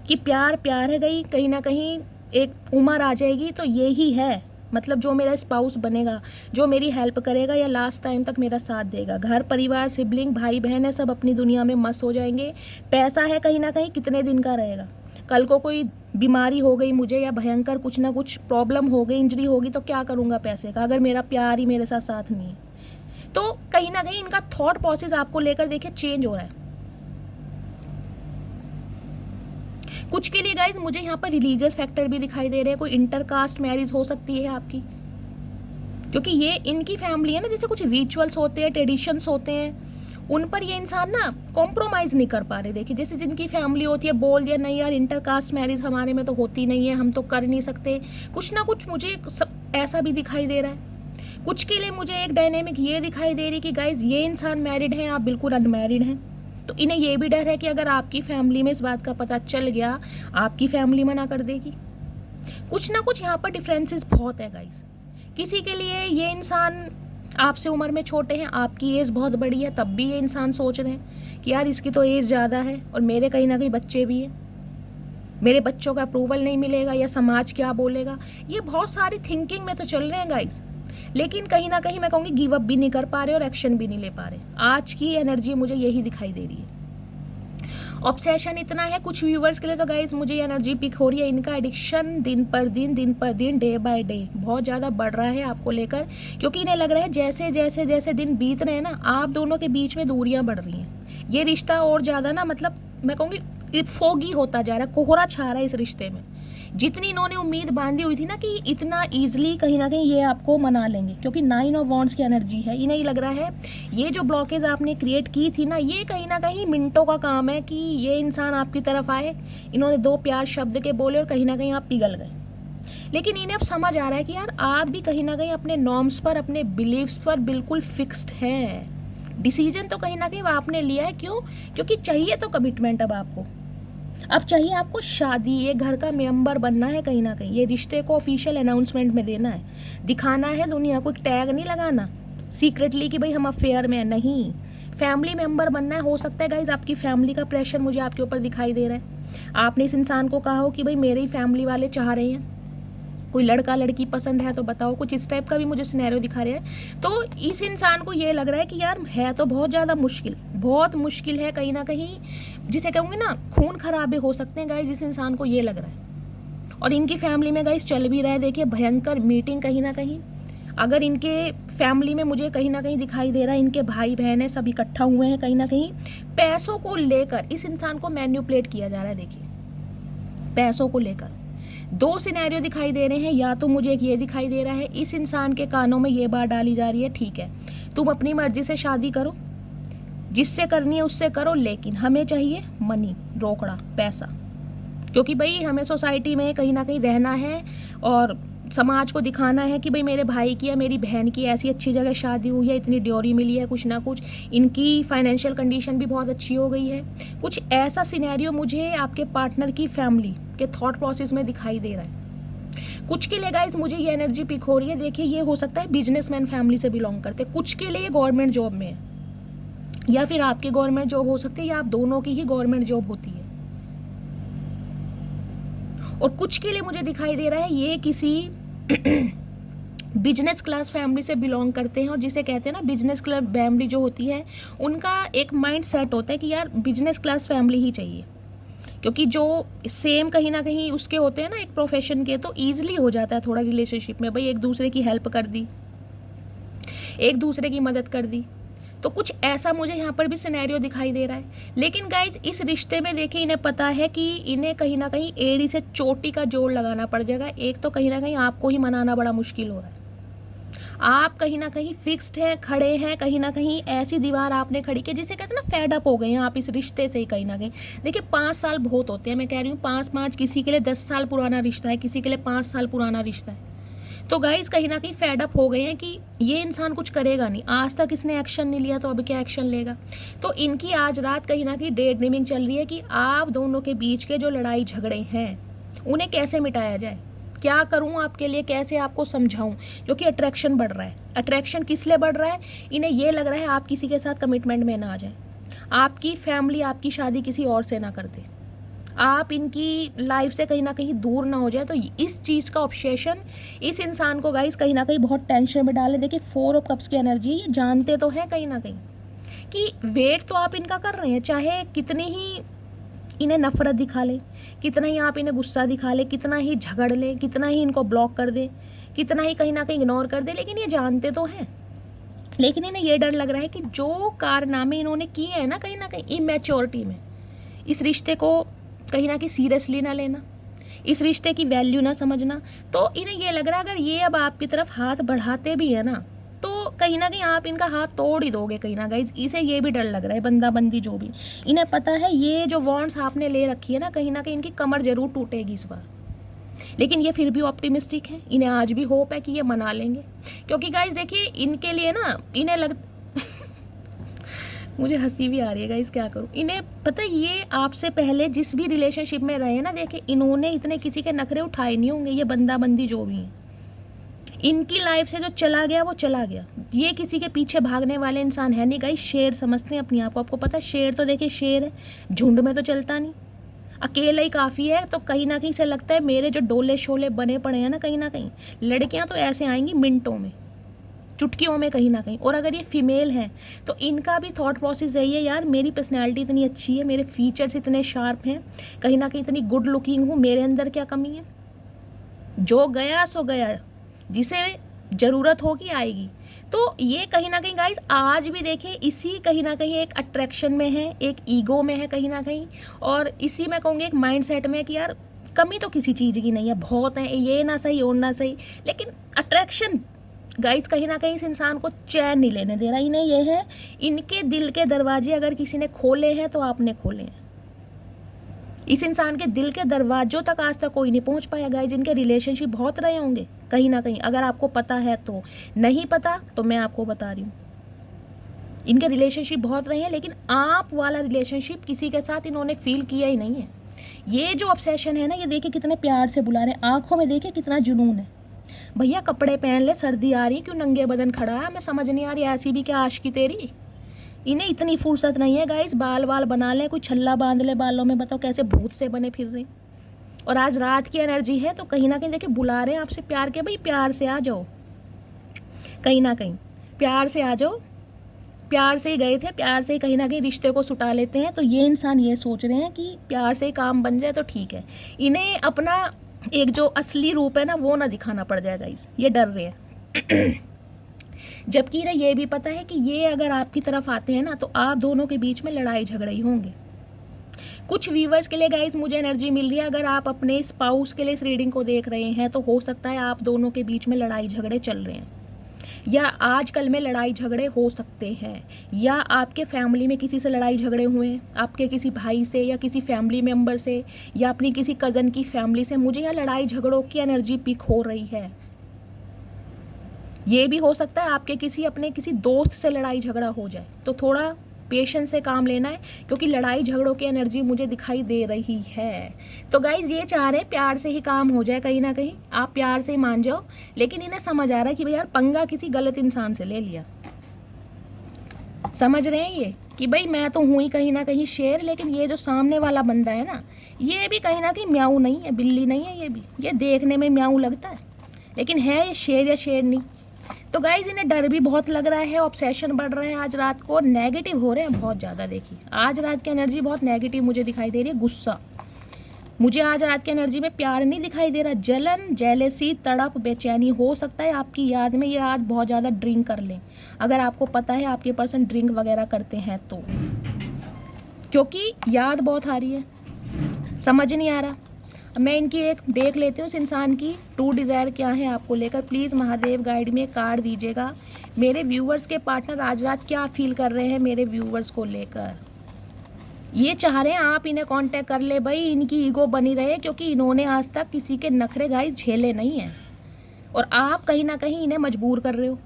कि प्यार प्यार है। गई कहीं ना कहीं एक उम्र आ जाएगी तो यही है, मतलब जो मेरा स्पाउस बनेगा, जो मेरी हेल्प करेगा या लास्ट टाइम तक मेरा साथ देगा। घर परिवार, सिबलिंग, भाई बहन है, सब अपनी दुनिया में मस्त हो जाएंगे। पैसा है कहीं ना कहीं कितने दिन का रहेगा, कल को कोई बीमारी हो गई मुझे या भयंकर कुछ ना कुछ प्रॉब्लम हो गई, इंजरी होगी, तो क्या करूँगा पैसे का, अगर मेरा प्यार ही मेरे साथ साथ नहीं है। तो कहीं ना कहीं इनका थॉट प्रोसेस आपको लेकर देखिए चेंज हो रहा है। कुछ के लिए गाइज मुझे यहाँ पर रिलीजियस फैक्टर भी दिखाई दे रहे हैं, कोई इंटरकास्ट मैरिज हो सकती है आपकी, क्योंकि ये इनकी फैमिली है ना, जैसे कुछ रिचुअल्स होते हैं, ट्रेडिशंस होते हैं, उन पर ये इंसान ना कॉम्प्रोमाइज़ नहीं कर पा रहे। देखिए जैसे जिनकी फैमिली होती है, बोल दिया नहीं यार इंटरकास्ट मैरिज हमारे में तो होती नहीं है, हम तो कर नहीं सकते, कुछ ना कुछ मुझे ऐसा भी दिखाई दे रहा है। कुछ के लिए मुझे एक डायनेमिक ये दिखाई दे रही कि गाइज ये इंसान मैरिड हैं, आप बिल्कुल अनमैरिड हैं, तो इन्हें ये भी डर है कि अगर आपकी फैमिली में इस बात का पता चल गया, आपकी फैमिली मना कर देगी। कुछ ना कुछ यहाँ पर डिफरेंसेस बहुत है गाइज। किसी के लिए ये इंसान आपसे उम्र में छोटे हैं, आपकी एज बहुत बड़ी है, तब भी ये इंसान सोच रहे हैं कि यार इसकी तो एज ज़्यादा है और मेरे कहीं ना कहीं बच्चे भी हैं, मेरे बच्चों का अप्रूवल नहीं मिलेगा या समाज क्या बोलेगा। ये बहुत सारी थिंकिंग में तो चल रहे हैं गाइज, लेकिन कहीं ना कहीं मैं कहूँगी गिव अप भी नहीं कर पा रहे और एक्शन भी नहीं ले पा रहे। आज की एनर्जी मुझे यही दिखाई दे रही है। ऑब्सेशन इतना है कुछ व्यूवर्स के लिए, तो गाइज मुझे ये एनर्जी पिक हो रही है, इनका एडिक्शन दिन पर दिन डे बाय डे बहुत ज़्यादा बढ़ रहा है आपको लेकर, क्योंकि इन्हें लग रहा है जैसे जैसे जैसे दिन बीत रहे हैं ना, आप दोनों के बीच में दूरियां बढ़ रही हैं। ये रिश्ता और ज़्यादा ना, मतलब मैं कहूँगी फोगी होता जा रहा है, कोहरा छा रहा है इस रिश्ते में। जितनी इन्होंने उम्मीद बांधी हुई थी ना कि इतना ईजिली कहीं ना कहीं ये आपको मना लेंगे, क्योंकि 9 ऑफ वॉन्ड्स की एनर्जी है, इन्हें लग रहा है ये जो ब्लॉकेज आपने क्रिएट की थी ना, ये कहीं ना कहीं मिनटों का काम है कि ये इंसान आपकी तरफ आए। इन्होंने 2 प्यार शब्द के बोले और कहीं ना कहीं आप पिघल गए। लेकिन इन्हें अब समझ आ रहा है कि यार आप भी कहीं ना कहीं अपने नॉर्म्स पर, अपने बिलीव्स पर बिल्कुल फिक्स्ड हैं। डिसीजन तो कहीं ना कहीं आपने लिया है, क्यों? क्योंकि चाहिए तो कमिटमेंट अब आपको, अब चाहिए आपको शादी, ये घर का मेंबर बनना है, कहीं ना कहीं ये रिश्ते को ऑफिशियल अनाउंसमेंट में देना है, दिखाना है दुनिया को, टैग नहीं लगाना सीक्रेटली कि भाई हम अफेयर में हैं, नहीं, फैमिली मेंबर बनना है। हो सकता है गाइज आपकी फैमिली का प्रेशर मुझे आपके ऊपर दिखाई दे रहा है, आपने इस इंसान को कहा हो कि भाई मेरे ही फैमिली वाले चाह रहे हैं, कोई लड़का लड़की पसंद है तो बताओ, कुछ इस टाइप का भी मुझे सिनेरियो दिखा रहे हैं। तो इस इंसान को ये लग रहा है कि यार है तो बहुत ज़्यादा मुश्किल, बहुत मुश्किल है, कहीं ना कहीं जिसे कहूँगी ना खून खराबे हो सकते हैं गाइज, इस इंसान को ये लग रहा है। और इनकी फैमिली में गाइज चल भी रहा है, देखिए भयंकर मीटिंग कहीं ना कहीं, अगर इनके फैमिली में मुझे कहीं ना कहीं दिखाई दे रहा है, इनके भाई बहन है सब इकट्ठा हुए हैं, कहीं ना कहीं पैसों को लेकर इस इंसान को मैन्युपुलेट किया जा रहा है। देखिए पैसों को लेकर 2 सिनेरियो दिखाई दे रहे हैं, या तो मुझे एक ये दिखाई दे रहा है, इस इंसान के कानों में ये बात डाली जा रही है, ठीक है तुम अपनी मर्जी से शादी करो, जिससे करनी है उससे करो, लेकिन हमें चाहिए मनी, रोकड़ा, पैसा, क्योंकि भाई हमें सोसाइटी में कहीं ना कहीं रहना है और समाज को दिखाना है कि भाई मेरे भाई की या मेरी बहन की ऐसी अच्छी जगह शादी हुई है, इतनी ड्योरी मिली है, कुछ ना कुछ इनकी फाइनेंशियल कंडीशन भी बहुत अच्छी हो गई है। कुछ ऐसा सिनेरियो मुझे आपके पार्टनर की फैमिली के थॉट प्रोसेस में दिखाई दे रहा है। कुछ के लिए गाइज मुझे ये एनर्जी पिक हो रही है, देखिए ये हो सकता है बिजनेसमैन फैमिली से बिलोंग करते, कुछ के लिए गवर्नमेंट जॉब में है, या फिर आपकी गवर्नमेंट जॉब हो सकती है या आप दोनों की ही गवर्नमेंट जॉब होती है। और कुछ के लिए मुझे दिखाई दे रहा है ये किसी बिजनेस क्लास फैमिली से बिलोंग करते हैं, और जिसे कहते हैं ना बिजनेस क्लास फैमिली जो होती है उनका एक माइंड सेट होता है कि यार बिजनेस क्लास फैमिली ही चाहिए, क्योंकि जो सेम कहीं ना कहीं उसके होते हैं ना एक प्रोफेशन के, तो ईजिली हो जाता है थोड़ा रिलेशनशिप में, भाई एक दूसरे की हेल्प कर दी, एक दूसरे की मदद कर दी। तो कुछ ऐसा मुझे यहाँ पर भी सिनेरियो दिखाई दे रहा है। लेकिन गाइज इस रिश्ते में देखिए इन्हें पता है कि इन्हें कहीं ना कहीं एड़ी से चोटी का जोड़ लगाना पड़ जाएगा। एक तो कहीं ना कहीं आपको ही मनाना बड़ा मुश्किल हो रहा है, आप कहीं ना कहीं फिक्स्ड हैं, खड़े हैं, कहीं ना कहीं ऐसी दीवार आपने खड़ी की जिसे कहते हैं ना फेड अप हो गए हैं आप इस रिश्ते से ही कहीं ना कहीं। देखिए 5 साल बहुत होते हैं, मैं कह रही हूँ 5 किसी के लिए 10 साल पुराना रिश्ता है, किसी के लिए 5 साल पुराना रिश्ता है। तो गाइस कहीं ना कहीं फेड अप हो गए हैं कि ये इंसान कुछ करेगा नहीं, आज तक इसने एक्शन नहीं लिया तो अब क्या एक्शन लेगा। तो इनकी आज रात कहीं ना कहीं डे ड्रीमिंग चल रही है कि आप दोनों के बीच के जो लड़ाई झगड़े हैं उन्हें कैसे मिटाया जाए, क्या करूं आपके लिए, कैसे आपको समझाऊं, क्योंकि अट्रैक्शन बढ़ रहा है। अट्रैक्शन किस लिए बढ़ रहा है, इन्हें ये लग रहा है आप किसी के साथ कमिटमेंट में ना आ जाए, आपकी फैमिली आपकी शादी किसी और से ना कर दे, आप इनकी लाइफ से कहीं ना कहीं दूर ना हो जाए। तो इस चीज़ का ऑब्सेशन इस इंसान को गाइस कहीं ना कहीं बहुत टेंशन में डाले। देखिए 4 ऑफ कप्स की एनर्जी, ये जानते तो हैं कहीं ना कहीं कि वेट तो आप इनका कर रहे हैं, चाहे कितनी ही इन्हें नफ़रत दिखा लें, कितना ही आप इन्हें गुस्सा दिखा लें, कितना ही झगड़ लें, कितना ही इनको ब्लॉक कर दें, कितना ही कहीं ना कहीं इग्नोर कर दें, लेकिन ये जानते तो हैं। लेकिन इन्हें ये डर लग रहा है कि जो कारनामे इन्होंने किए हैं ना कहीं इमेच्योरिटी में, इस रिश्ते को कहीं ना कहीं सीरियसली ना लेना, इस रिश्ते की वैल्यू ना समझना, तो इन्हें ये लग रहा है अगर ये अब आपकी तरफ हाथ बढ़ाते भी है ना तो कहीं ना कहीं आप इनका हाथ तोड़ ही दोगे कहीं ना कहीं। इसे ये भी डर लग रहा है, बंदा बंदी जो भी, इन्हें पता है ये जो वॉन्ट्स आपने ले रखी है ना कहीं इनकी कमर जरूर टूटेगी इस बार। लेकिन ये फिर भी ऑप्टिमिस्टिक है, इन्हें आज भी होप है कि ये मना लेंगे, क्योंकि गाइज देखिए इनके लिए ना इन्हें मुझे हंसी भी आ रही है गाइस, क्या करूँ। इन्हें पता है ये आपसे पहले जिस भी रिलेशनशिप में रहे ना, देखिए इन्होंने इतने किसी के नखरे उठाए नहीं होंगे, ये बंदा बंदी जो भी हैं, इनकी लाइफ से जो चला गया वो चला गया। ये किसी के पीछे भागने वाले इंसान है नहीं गाइस, शेर समझते हैं अपने आप को। आपको पता है शेर तो देखिए शेर है, झुंड में तो चलता नहीं, अकेला ही काफ़ी है। तो कहीं ना कहीं से लगता है मेरे जो डोले शोले बने पड़े हैं ना कहीं लड़कियां तो ऐसे आएंगी मिनटों में, चुटकियों में कहीं ना कहीं। और अगर ये फीमेल हैं तो इनका भी थॉट प्रोसेस यही है, यार मेरी पर्सनैलिटी इतनी अच्छी है, मेरे फीचर्स इतने शार्प हैं, कहीं ना कहीं इतनी गुड लुकिंग हूँ, मेरे अंदर क्या कमी है। जो गया सो गया, जिसे ज़रूरत होगी आएगी। तो ये कहीं ना कहीं गाइस आज भी देखें इसी कहीं ना कहीं एक अट्रैक्शन में है, एक ईगो में है कहीं ना कहीं, और इसी में कहूँगी एक माइंडसेट में कि यार कमी तो किसी चीज़ की नहीं है, बहुत है, ये ना सही और ना सही, लेकिन अट्रैक्शन गाइस कहीं ना कहीं इस इंसान को चैन नहीं लेने दे रहा। इन्हें यह है इनके दिल के दरवाजे अगर किसी ने खोले हैं तो आपने खोले हैं। इस इंसान के दिल के दरवाजों तक आज तक कोई नहीं पहुंच पाया गाइस। इनके रिलेशनशिप बहुत रहे होंगे कहीं ना कहीं, अगर आपको पता है तो, नहीं पता तो मैं आपको बता रही हूँ, इनके रिलेशनशिप बहुत रहे हैं, लेकिन आप वाला रिलेशनशिप किसी के साथ इन्होंने फील किया ही नहीं है। ये जो ऑब्सेशन है ना, ये देखिए कितने प्यार से बुला रहे हैं, आंखों में देखिए कितना जुनून है। भैया कपड़े पहन ले, सर्दी आ रही, क्यों नंगे बदन खड़ा है, मैं समझ नहीं आ रही, ऐसी भी क्या आशिकी तेरी। इन्हें इतनी फुर्सत नहीं है गाइस, बाल वाल बना ले, कोई छल्ला बांध ले बालों में, बताओ कैसे भूत से बने फिर रहे। और आज रात की एनर्जी है तो कहीं ना कहीं देखिए बुला रहे हैं आपसे प्यार के, भाई प्यार से आ जाओ, कहीं ना कहीं प्यार से आ जाओ। प्यार से ही गए थे, प्यार से ही कहीं ना कहीं रिश्ते को सुटा लेते हैं। तो ये इंसान ये सोच रहे हैं कि प्यार से ही काम बन जाए तो ठीक है, इन्हें अपना एक जो असली रूप है ना वो ना दिखाना पड़ जाएगा, ये डर रहे हैं। जबकि इन्हें ये भी पता है कि ये अगर आपकी तरफ आते हैं ना तो आप दोनों के बीच में लड़ाई झगड़े ही होंगे। कुछ व्यूवर्स के लिए गाइस मुझे एनर्जी मिल रही है, अगर आप अपने स्पाउस के लिए इस रीडिंग को देख रहे हैं तो हो सकता है आप दोनों के बीच में लड़ाई झगड़े चल रहे हैं, या आजकल में लड़ाई झगड़े हो सकते हैं, या आपके फैमिली में किसी से लड़ाई झगड़े हुए हैं, आपके किसी भाई से या किसी फैमिली मेम्बर से या अपनी किसी कज़न की फैमिली से। मुझे यहाँ लड़ाई झगड़ों की एनर्जी पिक हो रही है। ये भी हो सकता है आपके अपने किसी दोस्त से लड़ाई झगड़ा हो जाए, तो थोड़ा पेशेंस से काम लेना है, क्योंकि लड़ाई झगड़ों की एनर्जी मुझे दिखाई दे रही है। तो गाइज ये चाह रहे हैं प्यार से ही काम हो जाए, कहीं ना कहीं आप प्यार से ही मान जाओ, लेकिन इन्हें समझ आ रहा है कि भाई यार पंगा किसी गलत इंसान से ले लिया। समझ रहे हैं ये कि भाई मैं तो हूँ ही कहीं ना कहीं शेर, लेकिन ये जो सामने वाला बंदा है ना, ये भी कहीं ना कहीं म्याऊ नहीं है, बिल्ली नहीं है, ये देखने में म्याऊ लगता है, लेकिन है ये शेर या शेरनी। तो गाइज इन्हें डर भी बहुत लग रहा है, ऑब्सेशन बढ़ रहा है, आज रात को नेगेटिव हो रहे हैं बहुत ज़्यादा। देखिए आज रात की एनर्जी बहुत नेगेटिव मुझे दिखाई दे रही है, गुस्सा। मुझे आज रात की एनर्जी में प्यार नहीं दिखाई दे रहा, जलन, जेलेसी, तड़प, बेचैनी। हो सकता है आपकी याद में ये आज बहुत ज़्यादा ड्रिंक कर लें, अगर आपको पता है आपके पर्सन ड्रिंक वगैरह करते हैं तो, क्योंकि याद बहुत आ रही है, समझ नहीं आ रहा। मैं इनकी एक देख लेती हूँ इस इंसान की ट्रू डिज़ायर क्या है आपको लेकर। प्लीज़ महादेव गाइड में एक कार्ड दीजिएगा। मेरे व्यूवर्स के पार्टनर आज रात क्या फील कर रहे हैं मेरे व्यूवर्स को लेकर। ये चाह रहे हैं आप इन्हें कांटेक्ट कर ले भाई, इनकी ईगो बनी रहे, क्योंकि इन्होंने आज तक किसी के नखरे गाइस झेले नहीं हैं, और आप कहीं ना कहीं इन्हें मजबूर कर रहे हो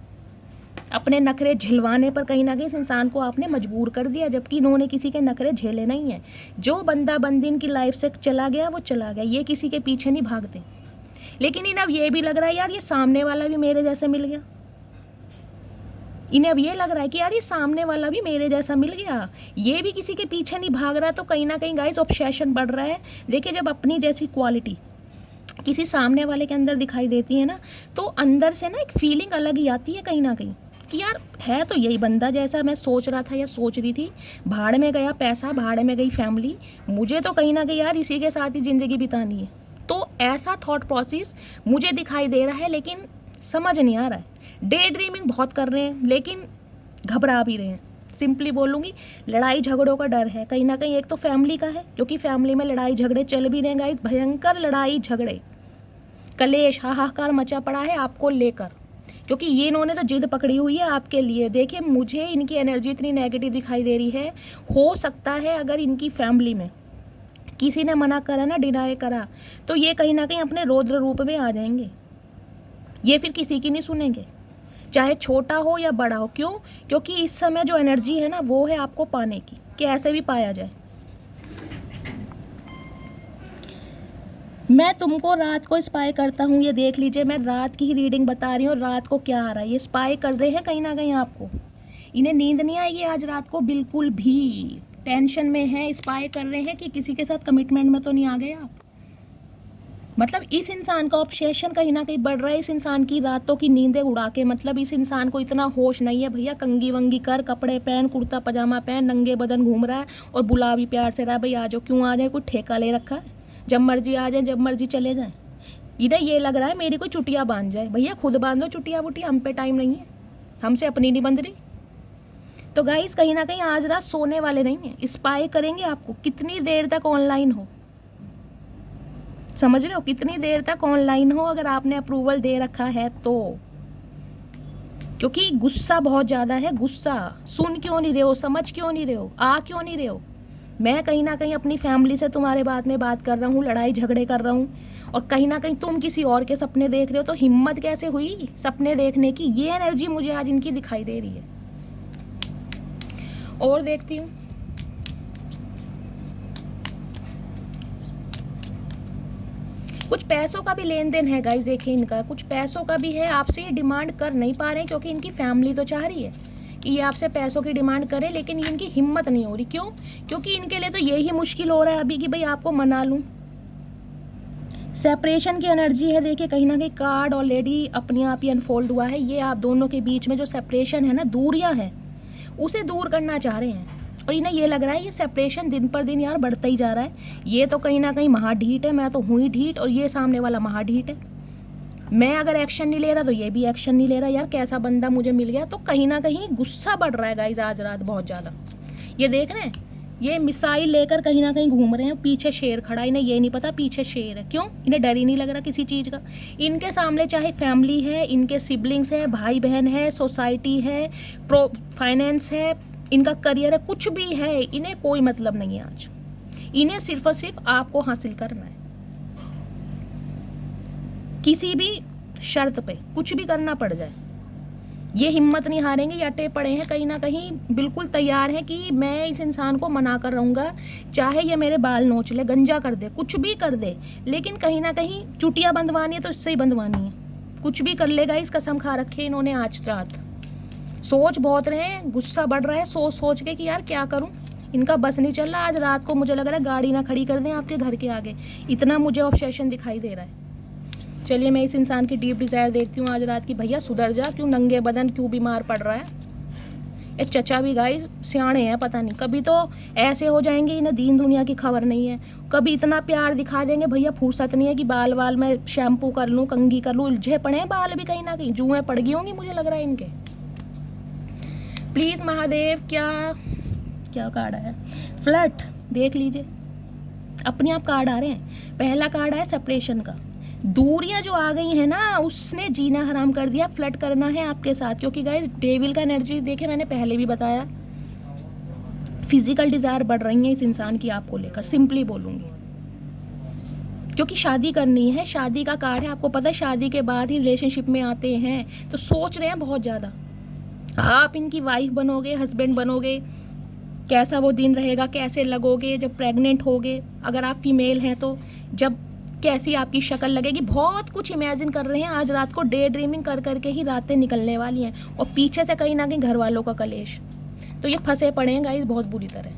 अपने नखरे झिलवाने पर। कहीं ना कहीं इस इंसान को आपने मजबूर कर दिया, जबकि इन्होंने किसी के नखरे झेले नहीं हैं। जो बंदा बंदी इनकी लाइफ से चला गया वो चला गया, ये किसी के पीछे नहीं भागते। लेकिन इन्हें अब ये भी लग रहा है यार ये सामने वाला भी मेरे जैसा मिल गया, इन्हें अब ये लग रहा है कि यार ये सामने वाला भी मेरे जैसा मिल गया, ये भी किसी के पीछे नहीं भाग रहा। तो कहीं ना कहीं गाइस ऑब्सेशन बढ़ रहा है। देखिए जब अपनी जैसी क्वालिटी किसी सामने वाले के अंदर दिखाई देती है ना, तो अंदर से ना एक फीलिंग अलग ही आती है कहीं ना कहीं, कि यार है तो यही बंदा जैसा मैं सोच रहा था या सोच रही थी, भाड़ में गया पैसा, भाड़ में गई फैमिली, मुझे तो कहीं ना कहीं यार इसी के साथ ही ज़िंदगी बितानी है। तो ऐसा थॉट प्रोसेस मुझे दिखाई दे रहा है, लेकिन समझ नहीं आ रहा है। डे ड्रीमिंग बहुत कर रहे हैं लेकिन घबरा भी रहे हैं। सिंपली बोलूँगी, लड़ाई झगड़ों का डर है कहीं ना कहीं। एक तो फैमिली का है, क्योंकि फैमिली में लड़ाई झगड़े चल भी रहे हैं गाइस, भयंकर लड़ाई झगड़े, कलेश हाहाकार मचा पड़ा है आपको लेकर, क्योंकि ये इन्होंने तो जिद पकड़ी हुई है आपके लिए। देखिए मुझे इनकी एनर्जी इतनी नेगेटिव दिखाई दे रही है। हो सकता है अगर इनकी फैमिली में किसी ने मना करा ना, डिनाई करा, तो ये कहीं ना कहीं अपने रौद्र रूप में आ जाएंगे। ये फिर किसी की नहीं सुनेंगे, चाहे छोटा हो या बड़ा हो। क्यों? क्योंकि इस समय जो एनर्जी है ना वो है आपको पाने की, कि ऐसे भी पाया जाए। मैं तुमको रात को स्पाई करता हूँ, ये देख लीजिए, मैं रात की ही रीडिंग बता रही हूँ। रात को क्या आ रहा है, ये स्पाई कर रहे हैं कहीं ना कहीं आपको। इन्हें नींद नहीं आएगी आज रात को बिल्कुल भी, टेंशन में है, स्पाई कर रहे हैं कि किसी के साथ कमिटमेंट में तो नहीं आ गए आप। मतलब इस इंसान का ऑब्सेशन कहीं ना कहीं बढ़ रहा है, इस इंसान की रातों की नींदें उड़ा के। मतलब इस इंसान को इतना होश नहीं है भैया, कंगी वंगी कर, कपड़े पहन, कुर्ता पजामा पहन, नंगे बदन घूम रहा है और बुला भी प्यार से रहा है, भाई आ जाओ। क्यों आ जाए? कोई ठेका ले रखा है? जब मर्जी आ जाए, जब मर्जी चले जाएं। इन्हें ये लग रहा है मेरी कोई चुटिया बांध जाए। भैया खुद बांधो चुटिया वुटिया, हम पे टाइम नहीं है, हमसे अपनी नहीं बंध रही। तो गाइस कहीं ना कहीं आज रात सोने वाले नहीं है, स्पाई करेंगे आपको। कितनी देर तक ऑनलाइन हो, समझ रहे हो? कितनी देर तक ऑनलाइन हो अगर आपने अप्रूवल दे रखा है तो। क्योंकि गुस्सा बहुत ज़्यादा है, गुस्सा। सुन क्यों नहीं रहे हो, समझ क्यों नहीं रहे हो, आ क्यों नहीं रहे हो? मैं कहीं ना कहीं अपनी फैमिली से तुम्हारे बात में बात कर रहा हूँ, लड़ाई झगड़े कर रहा हूँ, और कहीं ना कहीं तुम किसी और के सपने देख रहे हो। तो हिम्मत कैसे हुई सपने देखने की? ये एनर्जी मुझे आज इनकी दिखाई दे रही है। और देखती हूँ, कुछ पैसों का भी लेन देन है गाइस। देखिए इनका कुछ पैसों का भी है, आपसे ये डिमांड कर नहीं पा रहे हैं, क्योंकि इनकी फैमिली तो चाह रही है कि ये आपसे पैसों की डिमांड करे, लेकिन इनकी हिम्मत नहीं हो रही। क्यों? क्योंकि इनके लिए तो यही मुश्किल हो रहा है अभी कि भाई आपको मना लूं। सेपरेशन की एनर्जी है, देखिए कहीं ना कहीं कार्ड ऑलरेडी अपने आप ही अनफोल्ड हुआ है। ये आप दोनों के बीच में जो सेपरेशन है ना, दूरियां हैं, उसे दूर करना चाह रहे हैं। और इन्हें ये लग रहा है ये सेपरेशन दिन पर दिन यार बढ़ता ही जा रहा है। ये तो कहीं ना कहीं महाढीठ है, मैं तो हुई ढीठ, और ये सामने वाला महाढीठ है। मैं अगर एक्शन नहीं ले रहा तो ये भी एक्शन नहीं ले रहा। यार कैसा बंदा मुझे मिल गया। तो कहीं ना कहीं गुस्सा बढ़ रहा है गाइज आज रात बहुत ज़्यादा। ये देख रहे हैं, ये मिसाइल लेकर कहीं ना कहीं घूम रहे हैं, पीछे शेर खड़ा, इन्हें ये नहीं पता पीछे शेर है। क्यों? इन्हें डर ही नहीं लग रहा किसी चीज़ का। इनके सामने चाहे फैमिली है, इनके सिबलिंग्स है, भाई बहन है, सोसाइटी है, फाइनेंस है, इनका करियर है, कुछ भी है, इन्हें कोई मतलब नहीं है आज। इन्हें सिर्फ और सिर्फ आपको हासिल करना है, किसी भी शर्त पे कुछ भी करना पड़ जाए। ये हिम्मत नहीं हारेंगे, ये अटे पड़े हैं कहीं ना कहीं, बिल्कुल तैयार हैं कि मैं इस इंसान को मना कर रहूँगा, चाहे ये मेरे बाल नोच ले, गंजा कर दे, कुछ भी कर दे, लेकिन कहीं ना कहीं चुटिया बंधवानी है तो इससे ही बंधवानी है। कुछ भी कर लेगा, इस कसम खा रखी है इन्होंने आज रात। सोच बहुत रहे हैं, गुस्सा बढ़ रहा है सोच सोच के कि यार क्या करूं, इनका बस नहीं चल रहा। आज रात को मुझे लग रहा है गाड़ी ना खड़ी कर दें आपके घर के आगे, इतना मुझे ऑब्सेशन दिखाई दे रहा है। चलिए मैं इस इंसान की डीप डिज़ायर देखती हूँ आज रात की। भैया सुधर जा, क्यों नंगे बदन, क्यों बीमार पड़ रहा है? ये चचा भी गाइस सियाणे हैं, पता नहीं कभी तो ऐसे हो जाएंगे इन्हें दीन दुनिया की खबर नहीं है, कभी इतना प्यार दिखा देंगे भैया फुर्सत नहीं है कि बाल वाल में शैम्पू कर लूँ, कंघी कर लूँ। उलझे पड़े हैं बाल भी, कहीं ना कहीं जुएँ पड़ गई होंगी मुझे लग रहा है इनके। प्लीज़ महादेव, क्या क्या कार्ड आया? फ्लर्ट, देख लीजिए अपने आप कार्ड आ रहे हैं। पहला कार्ड आया सेपरेशन का, दूरियां जो आ गई हैं ना, उसने जीना हराम कर दिया। फ्लर्ट करना है आपके साथ, क्योंकि गाइस डेविल का एनर्जी देखे, मैंने पहले भी बताया, फिजिकल डिजायर बढ़ रही है इस इंसान की आपको लेकर, सिंपली बोलूंगी, क्योंकि शादी करनी है। शादी का कार्ड है, आपको पता है शादी के बाद ही रिलेशनशिप में आते हैं, तो सोच रहे हैं बहुत ज़्यादा आप इनकी वाइफ बनोगे, हस्बैंड बनोगे, कैसा वो दिन रहेगा, कैसे लगोगे जब प्रेग्नेंट होगे, अगर आप फीमेल हैं तो जब कैसी आपकी शक्ल लगेगी, बहुत कुछ इमेजिन कर रहे हैं। आज रात को डे ड्रीमिंग कर करके ही रातें निकलने वाली हैं, और पीछे से कहीं ना कहीं घर वालों का कलेश। तो ये फंसे पड़े हैं गाइस बहुत बुरी तरह।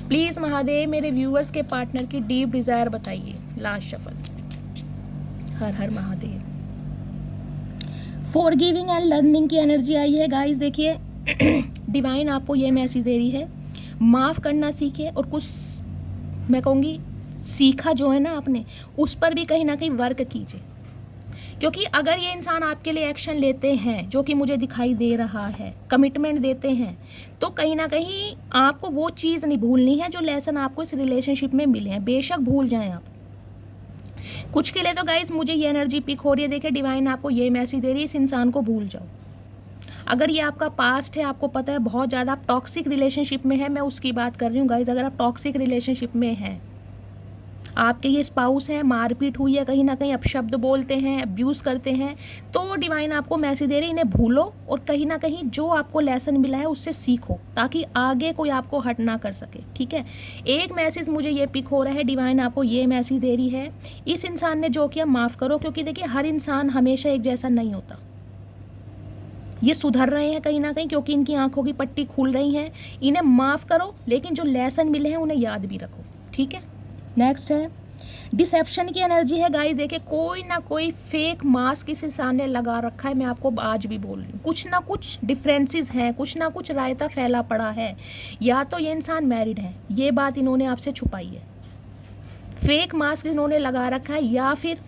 प्लीज़ महादेव मेरे व्यूअर्स के पार्टनर की डीप डिज़ायर बताइए। लास्ट शफल, हर हर महादेव। फॉरगिविंग एंड लर्निंग की एनर्जी आई है गाइस। देखिए डिवाइन आपको ये मैसेज दे रही है, माफ़ करना सीखे और कुछ मैं कहूँगी सीखा जो है ना आपने, उस पर भी कहीं ना कहीं वर्क कीजिए। क्योंकि अगर ये इंसान आपके लिए एक्शन लेते हैं, जो कि मुझे दिखाई दे रहा है, कमिटमेंट देते हैं, तो कहीं ना कहीं आपको वो चीज़ नहीं भूलनी है जो लेसन आपको इस रिलेशनशिप में मिले हैं। बेशक भूल जाएं आप। कुछ के लिए तो गाइस मुझे ये एनर्जी पिक हो रही है। देखिए डिवाइन आपको ये मैसेज दे रही है, इस इंसान को भूल जाओ। अगर ये आपका पास्ट है, आपको पता है बहुत ज़्यादा आप टॉक्सिक रिलेशनशिप में है, मैं उसकी बात कर रही हूँ गाइस। अगर आप टॉक्सिक रिलेशनशिप में हैं, आपके ये स्पाउस हैं, मारपीट हुई है, कहीं ना कहीं अपशब्द बोलते हैं, अब्यूज़ करते हैं, तो डिवाइन आपको मैसेज दे रही है, इन्हें भूलो और कहीं ना कहीं जो आपको लेसन मिला है उससे सीखो, ताकि आगे कोई आपको हर्ट ना कर सके। ठीक है, एक मैसेज मुझे ये पिक हो रहा है, डिवाइन आपको ये मैसेज दे रही है, इस इंसान ने जो किया माफ़ करो। क्योंकि देखिए हर इंसान हमेशा एक जैसा नहीं होता। ये सुधर रहे हैं कहीं ना कहीं, क्योंकि इनकी आंखों की पट्टी खुल रही है। इन्हें माफ़ करो, लेकिन जो लेसन मिले हैं उन्हें याद भी रखो। ठीक है, नेक्स्ट है डिसेप्शन की एनर्जी है गाइस। देखिए कोई ना कोई फेक मास्क इस इंसान ने लगा रखा है। मैं आपको आज भी बोल रही हूँ, कुछ ना कुछ डिफरेंसेस हैं, कुछ ना कुछ रायता फैला पड़ा है। या तो ये इंसान मैरिड है, ये बात इन्होंने आपसे छुपाई है, फेक मास्क इन्होंने लगा रखा है, या फिर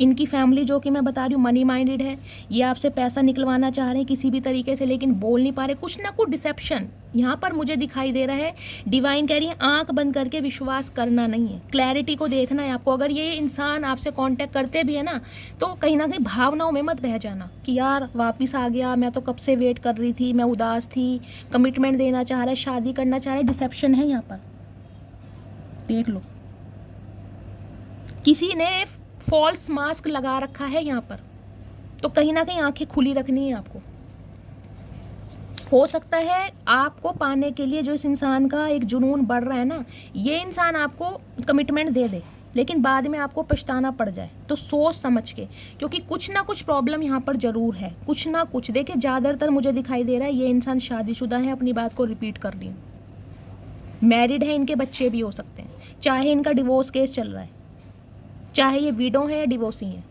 इनकी फैमिली जो कि मैं बता रही हूँ मनी माइंडेड है, ये आपसे पैसा निकलवाना चाह रहे हैं किसी भी तरीके से, लेकिन बोल नहीं पा रहे। कुछ ना कुछ डिसेप्शन यहाँ पर मुझे दिखाई दे रहा है। डिवाइन कह रही है आंख बंद करके विश्वास करना नहीं है, क्लैरिटी को देखना है आपको। अगर ये इंसान आपसे कांटेक्ट करते भी है ना, तो कहीं ना कहीं भावनाओं में मत बह जाना कि यार वापस आ गया, मैं तो कब से वेट कर रही थी, मैं उदास थी, कमिटमेंट देना चाह रहा है, शादी करना चाह रहा है। डिसेप्शन है यहाँ पर, देख लो, किसी ने फॉल्स मास्क लगा रखा है यहाँ पर। तो कहीं ना कहीं आंखें खुली रखनी है आपको। हो सकता है आपको पाने के लिए जो इस इंसान का एक जुनून बढ़ रहा है ना, ये इंसान आपको कमिटमेंट दे दे, लेकिन बाद में आपको पछताना पड़ जाए। तो सोच समझ के, क्योंकि कुछ ना कुछ प्रॉब्लम यहाँ पर ज़रूर है, कुछ ना कुछ। देखिए ज़्यादातर मुझे दिखाई दे रहा है ये इंसान शादीशुदा है, अपनी बात को रिपीट कर रही हूँ, मैरिड है, इनके बच्चे भी हो सकते हैं, चाहे इनका डिवोर्स केस चल रहा है, चाहे ये विडो है या डिवोर्सी है।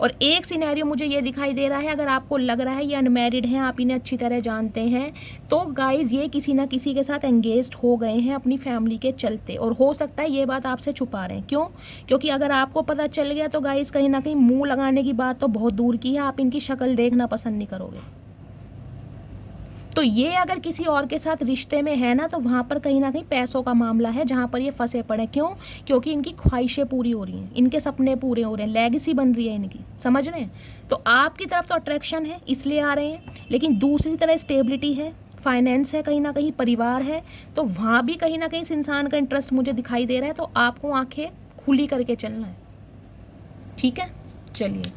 और एक सिनेरियो मुझे ये दिखाई दे रहा है, अगर आपको लग रहा है ये अनमैरिड हैं, आप इन्हें अच्छी तरह जानते हैं, तो गाइज ये किसी ना किसी के साथ एंगेज्ड हो गए हैं अपनी फैमिली के चलते। और हो सकता है ये बात आपसे छुपा रहे हैं। क्यों? क्योंकि अगर आपको पता चल गया तो गाइज कहीं ना कहीं मुंह लगाने की बात तो बहुत दूर की है, आप इनकी शक्ल देखना पसंद नहीं करोगे। तो ये अगर किसी और के साथ रिश्ते में है ना, तो वहाँ पर कहीं ना कहीं पैसों का मामला है जहाँ पर ये फंसे पड़े। क्यों? क्योंकि इनकी ख्वाहिशें पूरी हो रही हैं, इनके सपने पूरे हो रहे हैं, लेगेसी बन रही है इनकी, समझ रहे हैं? तो आपकी तरफ तो अट्रैक्शन है इसलिए आ रहे हैं, लेकिन दूसरी तरह स्टेबिलिटी है, फाइनेंस है, कहीं ना कहीं परिवार है, तो वहाँ भी कहीं ना कहीं इस इंसान का इंटरेस्ट मुझे दिखाई दे रहा है। तो आपको आंखें खुली करके चलना है। ठीक है, चलिए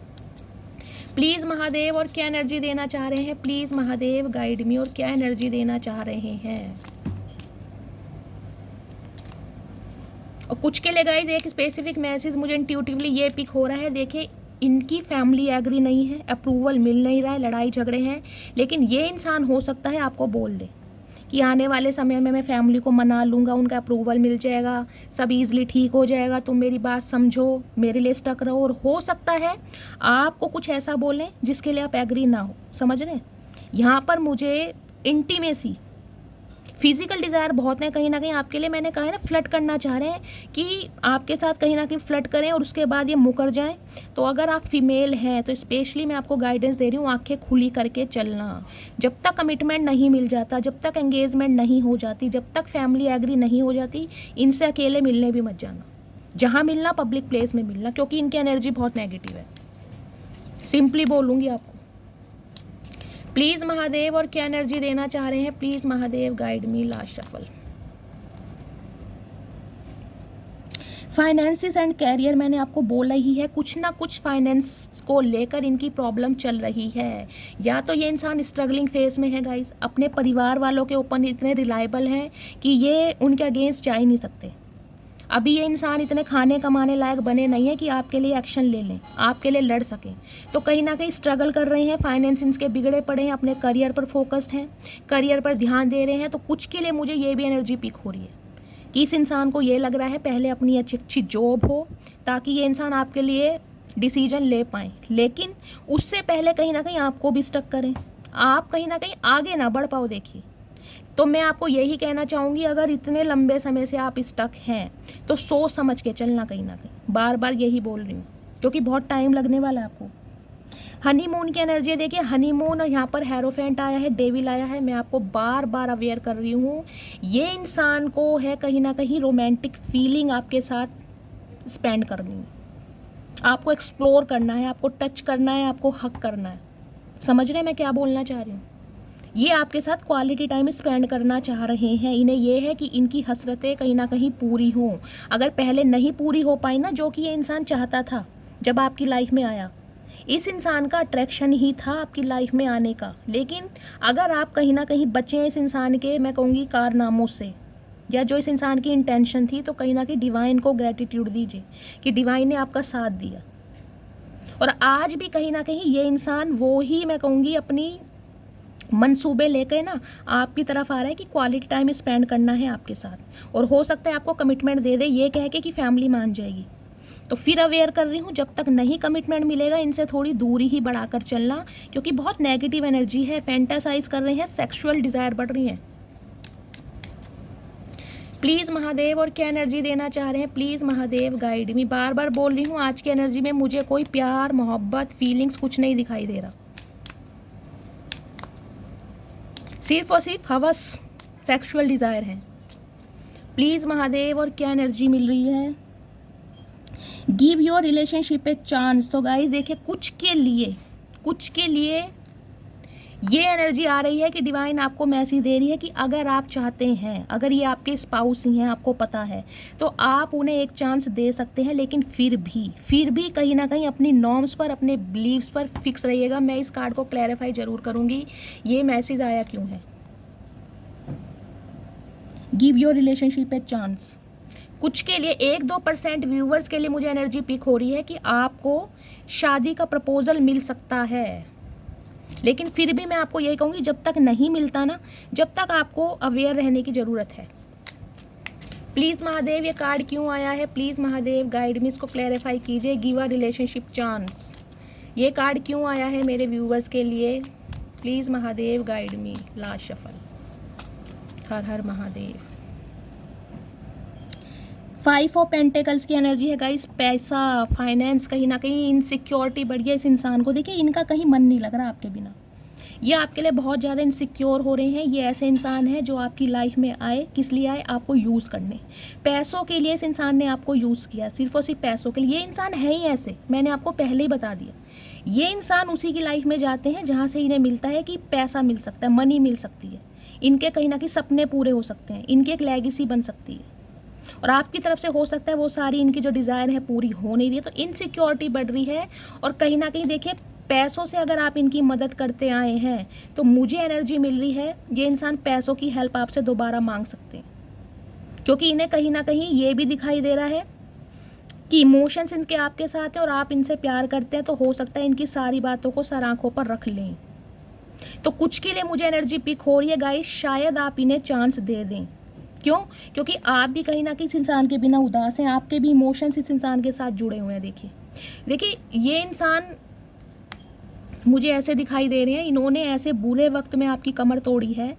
प्लीज़ महादेव और क्या एनर्जी देना चाह रहे हैं, प्लीज़ महादेव गाइड मी, और क्या एनर्जी देना चाह रहे हैं। और कुछ के लिए गाइज एक स्पेसिफिक मैसेज मुझे इंट्यूटिवली ये पिक हो रहा है। देखिए इनकी फैमिली एग्री नहीं है, अप्रूवल मिल नहीं रहा है, लड़ाई झगड़े हैं, लेकिन ये इंसान हो सकता है आपको बोल दे कि आने वाले समय में मैं फैमिली को मना लूँगा, उनका अप्रूवल मिल जाएगा, सब ईज़िली ठीक हो जाएगा, तुम मेरी बात समझो, मेरे लिए स्टक रहो। और हो सकता है आपको कुछ ऐसा बोलें जिसके लिए आप एग्री ना हो, समझ रहे हैं? यहाँ पर मुझे इंटीमेसी, फिजिकल डिज़ायर बहुत है कहीं ना कहीं आपके लिए। मैंने कहा है ना, फ्लर्ट करना चाह रहे हैं कि आपके साथ कहीं ना कहीं फ्लर्ट करें और उसके बाद ये मुकर जाएं। तो अगर आप फीमेल हैं तो स्पेशली मैं आपको गाइडेंस दे रही हूँ, आंखें खुली करके चलना। जब तक कमिटमेंट नहीं मिल जाता, जब तक एंगेजमेंट नहीं हो जाती, जब तक फैमिली एग्री नहीं हो जाती, इनसे अकेले मिलने भी मत जाना। जहाँ मिलना पब्लिक प्लेस में मिलना, क्योंकि इनकी एनर्जी बहुत नेगेटिव है, सिंपली बोलूँगी आपको। प्लीज़ महादेव और क्या एनर्जी देना चाह रहे हैं, please Mahadev guide me. Last shuffle, finances and career, मैंने आपको बोला ही है, कुछ ना कुछ फाइनेंस को लेकर इनकी प्रॉब्लम चल रही है। या तो ये इंसान स्ट्रगलिंग फेज में है गाइस, अपने परिवार वालों के ऊपर इतने रिलायबल हैं कि ये उनके अगेंस्ट जा ही नहीं सकते। अभी ये इंसान इतने खाने कमाने लायक बने नहीं है कि आपके लिए एक्शन ले लें, आपके लिए लड़ सकें। तो कहीं ना कहीं स्ट्रगल कर रहे हैं, फाइनेंस इनके बिगड़े पड़े हैं, अपने करियर पर फोकस्ड हैं, करियर पर ध्यान दे रहे हैं। तो कुछ के लिए मुझे ये भी एनर्जी पिक हो रही है कि इस इंसान को ये लग रहा है पहले अपनी अच्छी जॉब हो, ताकि ये इंसान आपके लिए डिसीजन ले पाएँ, लेकिन उससे पहले कहीं ना कहीं आपको भी स्टक करें, आप कहीं ना कहीं आगे ना बढ़ पाओ। देखिए, तो मैं आपको यही कहना चाहूँगी, अगर इतने लंबे समय से आप स्टक हैं तो सोच समझ के चलना, कहीं ना कहीं बार बार यही बोल रही हूँ, क्योंकि बहुत टाइम लगने वाला है आपको। हनीमून की एनर्जी देखिए, हनीमून, यहाँ पर हेरोफेंट आया है, डेविल आया है। मैं आपको बार बार अवेयर कर रही हूँ, ये इंसान को है कहीं ना कहीं रोमांटिक फीलिंग आपके साथ स्पेंड करनी है, आपको एक्सप्लोर करना है, आपको टच करना है, आपको हक करना है। समझ रहे हैं मैं क्या बोलना चाह रही हूँ? ये आपके साथ क्वालिटी टाइम स्पेंड करना चाह रहे हैं। इन्हें ये है कि इनकी हसरतें कहीं ना कहीं पूरी हों। अगर पहले नहीं पूरी हो पाई ना, जो कि ये इंसान चाहता था जब आपकी लाइफ में आया, इस इंसान का अट्रैक्शन ही था आपकी लाइफ में आने का। लेकिन अगर आप कहीं ना कहीं बचें इस इंसान के, मैं कहूँगी, कारनामों से, या जो इस इंसान की इंटेंशन थी, तो कहीं ना कहीं डिवाइन को ग्रेटिट्यूड दीजिए कि डिवाइन ने आपका साथ दिया। और आज भी कहीं ना कहीं ये इंसान वो ही, मैं कहूँगी, अपनी मंसूबे लेकर ना आपकी तरफ आ रहा है कि क्वालिटी टाइम स्पेंड करना है आपके साथ, और हो सकता है आपको कमिटमेंट दे दे ये कह के कि फैमिली मान जाएगी। तो फिर अवेयर कर रही हूँ, जब तक नहीं कमिटमेंट मिलेगा इनसे थोड़ी दूरी ही बढ़ाकर चलना, क्योंकि बहुत नेगेटिव एनर्जी है, फैंटासाइज कर रहे हैं, सेक्सुअल डिज़ायर बढ़ रही है। प्लीज़ महादेव, और क्या एनर्जी देना चाह रहे हैं, प्लीज़ महादेव गाइड मी। बार बार बोल रही हूँ, आज की एनर्जी में मुझे कोई प्यार, मोहब्बत, फीलिंग्स कुछ नहीं दिखाई दे रहा, सिर्फ और सिर्फ हवस, सेक्सुअल डिज़ायर है। प्लीज़ महादेव, और क्या एनर्जी मिल रही है, give your relationship a chance. तो गाइस देखिए, कुछ के लिए ये एनर्जी आ रही है कि डिवाइन आपको मैसेज दे रही है कि अगर आप चाहते हैं, अगर ये आपके स्पाउस ही हैं, आपको पता है, तो आप उन्हें एक चांस दे सकते हैं। लेकिन फिर भी कहीं ना कहीं अपनी नॉर्म्स पर, अपने बिलीव्स पर फिक्स रहिएगा। मैं इस कार्ड को क्लैरिफाई जरूर करूँगी, ये मैसेज आया क्यों है। Give your relationship a chance. कुछ के लिए 1-2% व्यूवर्स के लिए मुझे एनर्जी पिक हो रही है कि आपको शादी का प्रपोजल मिल सकता है। लेकिन फिर भी मैं आपको यही कहूँगी, जब तक नहीं मिलता ना, जब तक आपको अवेयर रहने की ज़रूरत है। प्लीज़ महादेव, ये कार्ड क्यों आया है, प्लीज़ महादेव गाइड मी, इसको क्लैरिफाई कीजिए। गिव अ रिलेशनशिप चांस, ये कार्ड क्यों आया है मेरे व्यूवर्स के लिए, please Mahadev guide me. Last shuffle, हर हर महादेव। 5 ऑफ पेंटिकल्स की एनर्जी है गाइस, पैसा, फाइनेंस, कहीं ना कहीं इनसिक्योरिटी बढ़ गया इस इंसान को। देखिए, इनका कहीं मन नहीं लग रहा आपके बिना, ये आपके लिए बहुत ज़्यादा इनसिक्योर हो रहे हैं। ये ऐसे इंसान है जो आपकी लाइफ में आए, किस लिए आए, आपको यूज़ करने, पैसों के लिए इस इंसान ने आपको यूज़ किया, सिर्फ और सिर्फ पैसों के लिए। ये इंसान है ही ऐसे, मैंने आपको पहले ही बता दिया। ये इंसान उसी की लाइफ में जाते हैं जहाँ से इन्हें मिलता है कि पैसा मिल सकता है, मनी मिल सकती है, इनके कहीं ना कहीं सपने पूरे हो सकते हैं, इनकी एक लेगेसी बन सकती है, और आपकी तरफ से हो सकता है वो सारी इनकी जो डिज़ायर है पूरी हो नहीं रही है। तो इनसिक्योरिटी बढ़ रही है, और कहीं ना कहीं देखिए, पैसों से अगर आप इनकी मदद करते आए हैं तो मुझे एनर्जी मिल रही है ये इंसान पैसों की हेल्प आपसे दोबारा मांग सकते हैं, क्योंकि इन्हें कहीं ना कहीं ये भी दिखाई दे रहा है कि इमोशंस इनके आपके साथ हैं और आप इनसे प्यार करते हैं, तो हो सकता है इनकी सारी बातों को सर आंखों पर रख लें। तो कुछ के लिए मुझे एनर्जी पिक हो रही है गाइस, शायद आप इन्हें चांस दे दें। क्यों? क्योंकि आप भी कहीं ना कहीं इस इंसान के बिना उदास हैं, आपके भी इमोशंस इस इंसान के साथ जुड़े हुए हैं। देखिए ये इंसान मुझे ऐसे दिखाई दे रहे हैं, इन्होंने ऐसे बुरे वक्त में आपकी कमर तोड़ी है,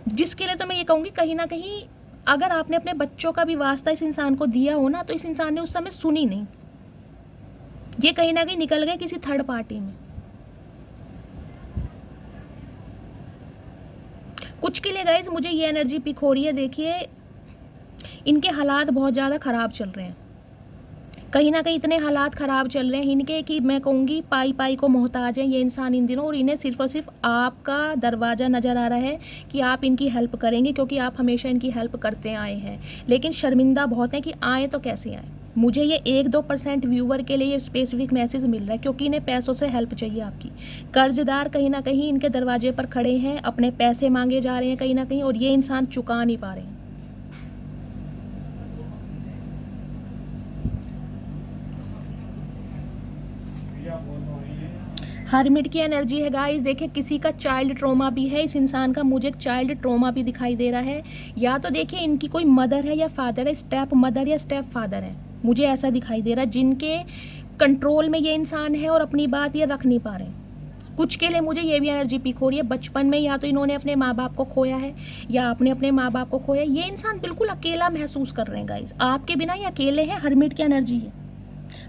जिसके लिए तो मैं ये कहूँगी कहीं ना कहीं अगर आपने अपने बच्चों का भी वास्ता इस इंसान को दिया हो ना, तो इस इंसान ने उस समय सुनी नहीं, ये कहीं ना कहीं निकल गए किसी थर्ड पार्टी में। कुछ के लिए गाइस मुझे ये एनर्जी पिक हो रही है, देखिए इनके हालात बहुत ज़्यादा ख़राब चल रहे हैं, कहीं ना कहीं इतने हालात ख़राब चल रहे हैं इनके कि मैं कहूँगी पाई पाई को मोहताज है ये इंसान इन दिनों, और इन्हें सिर्फ और सिर्फ आपका दरवाज़ा नज़र आ रहा है कि आप इनकी हेल्प करेंगे, क्योंकि आप हमेशा इनकी हेल्प करते आए हैं। लेकिन शर्मिंदा बहुत हैं कि आए तो कैसे आए। मुझे ये 1-2% व्यूवर के लिए ये स्पेसिफिक मैसेज मिल रहा है, क्योंकि इन्हें पैसों से हेल्प चाहिए आपकी। कर्जदार कहीं ना कहीं इनके दरवाजे पर खड़े हैं, अपने पैसे मांगे जा रहे हैं कहीं ना कहीं, और ये इंसान चुका नहीं पा रहे हैं। हर्मिट की एनर्जी है गाइस, देखिए किसी का चाइल्ड ट्रॉमा भी है इस इंसान का, मुझे एक चाइल्ड ट्रॉमा भी दिखाई दे रहा है। या तो देखिए इनकी कोई मदर है या फादर है, स्टेप मदर या स्टेप फादर है, मुझे ऐसा दिखाई दे रहा है, जिनके कंट्रोल में ये इंसान है और अपनी बात ये रख नहीं पा रहे हैं। कुछ के लिए मुझे ये भी एनर्जी पिक हो रही है, बचपन में या तो इन्होंने अपने माँ बाप को खोया है या आपने अपने माँ बाप को खोया। ये इंसान बिल्कुल अकेला महसूस कर रहे हैं गाइज, आपके बिना ये अकेले हैं। हर्मिट की एनर्जी है,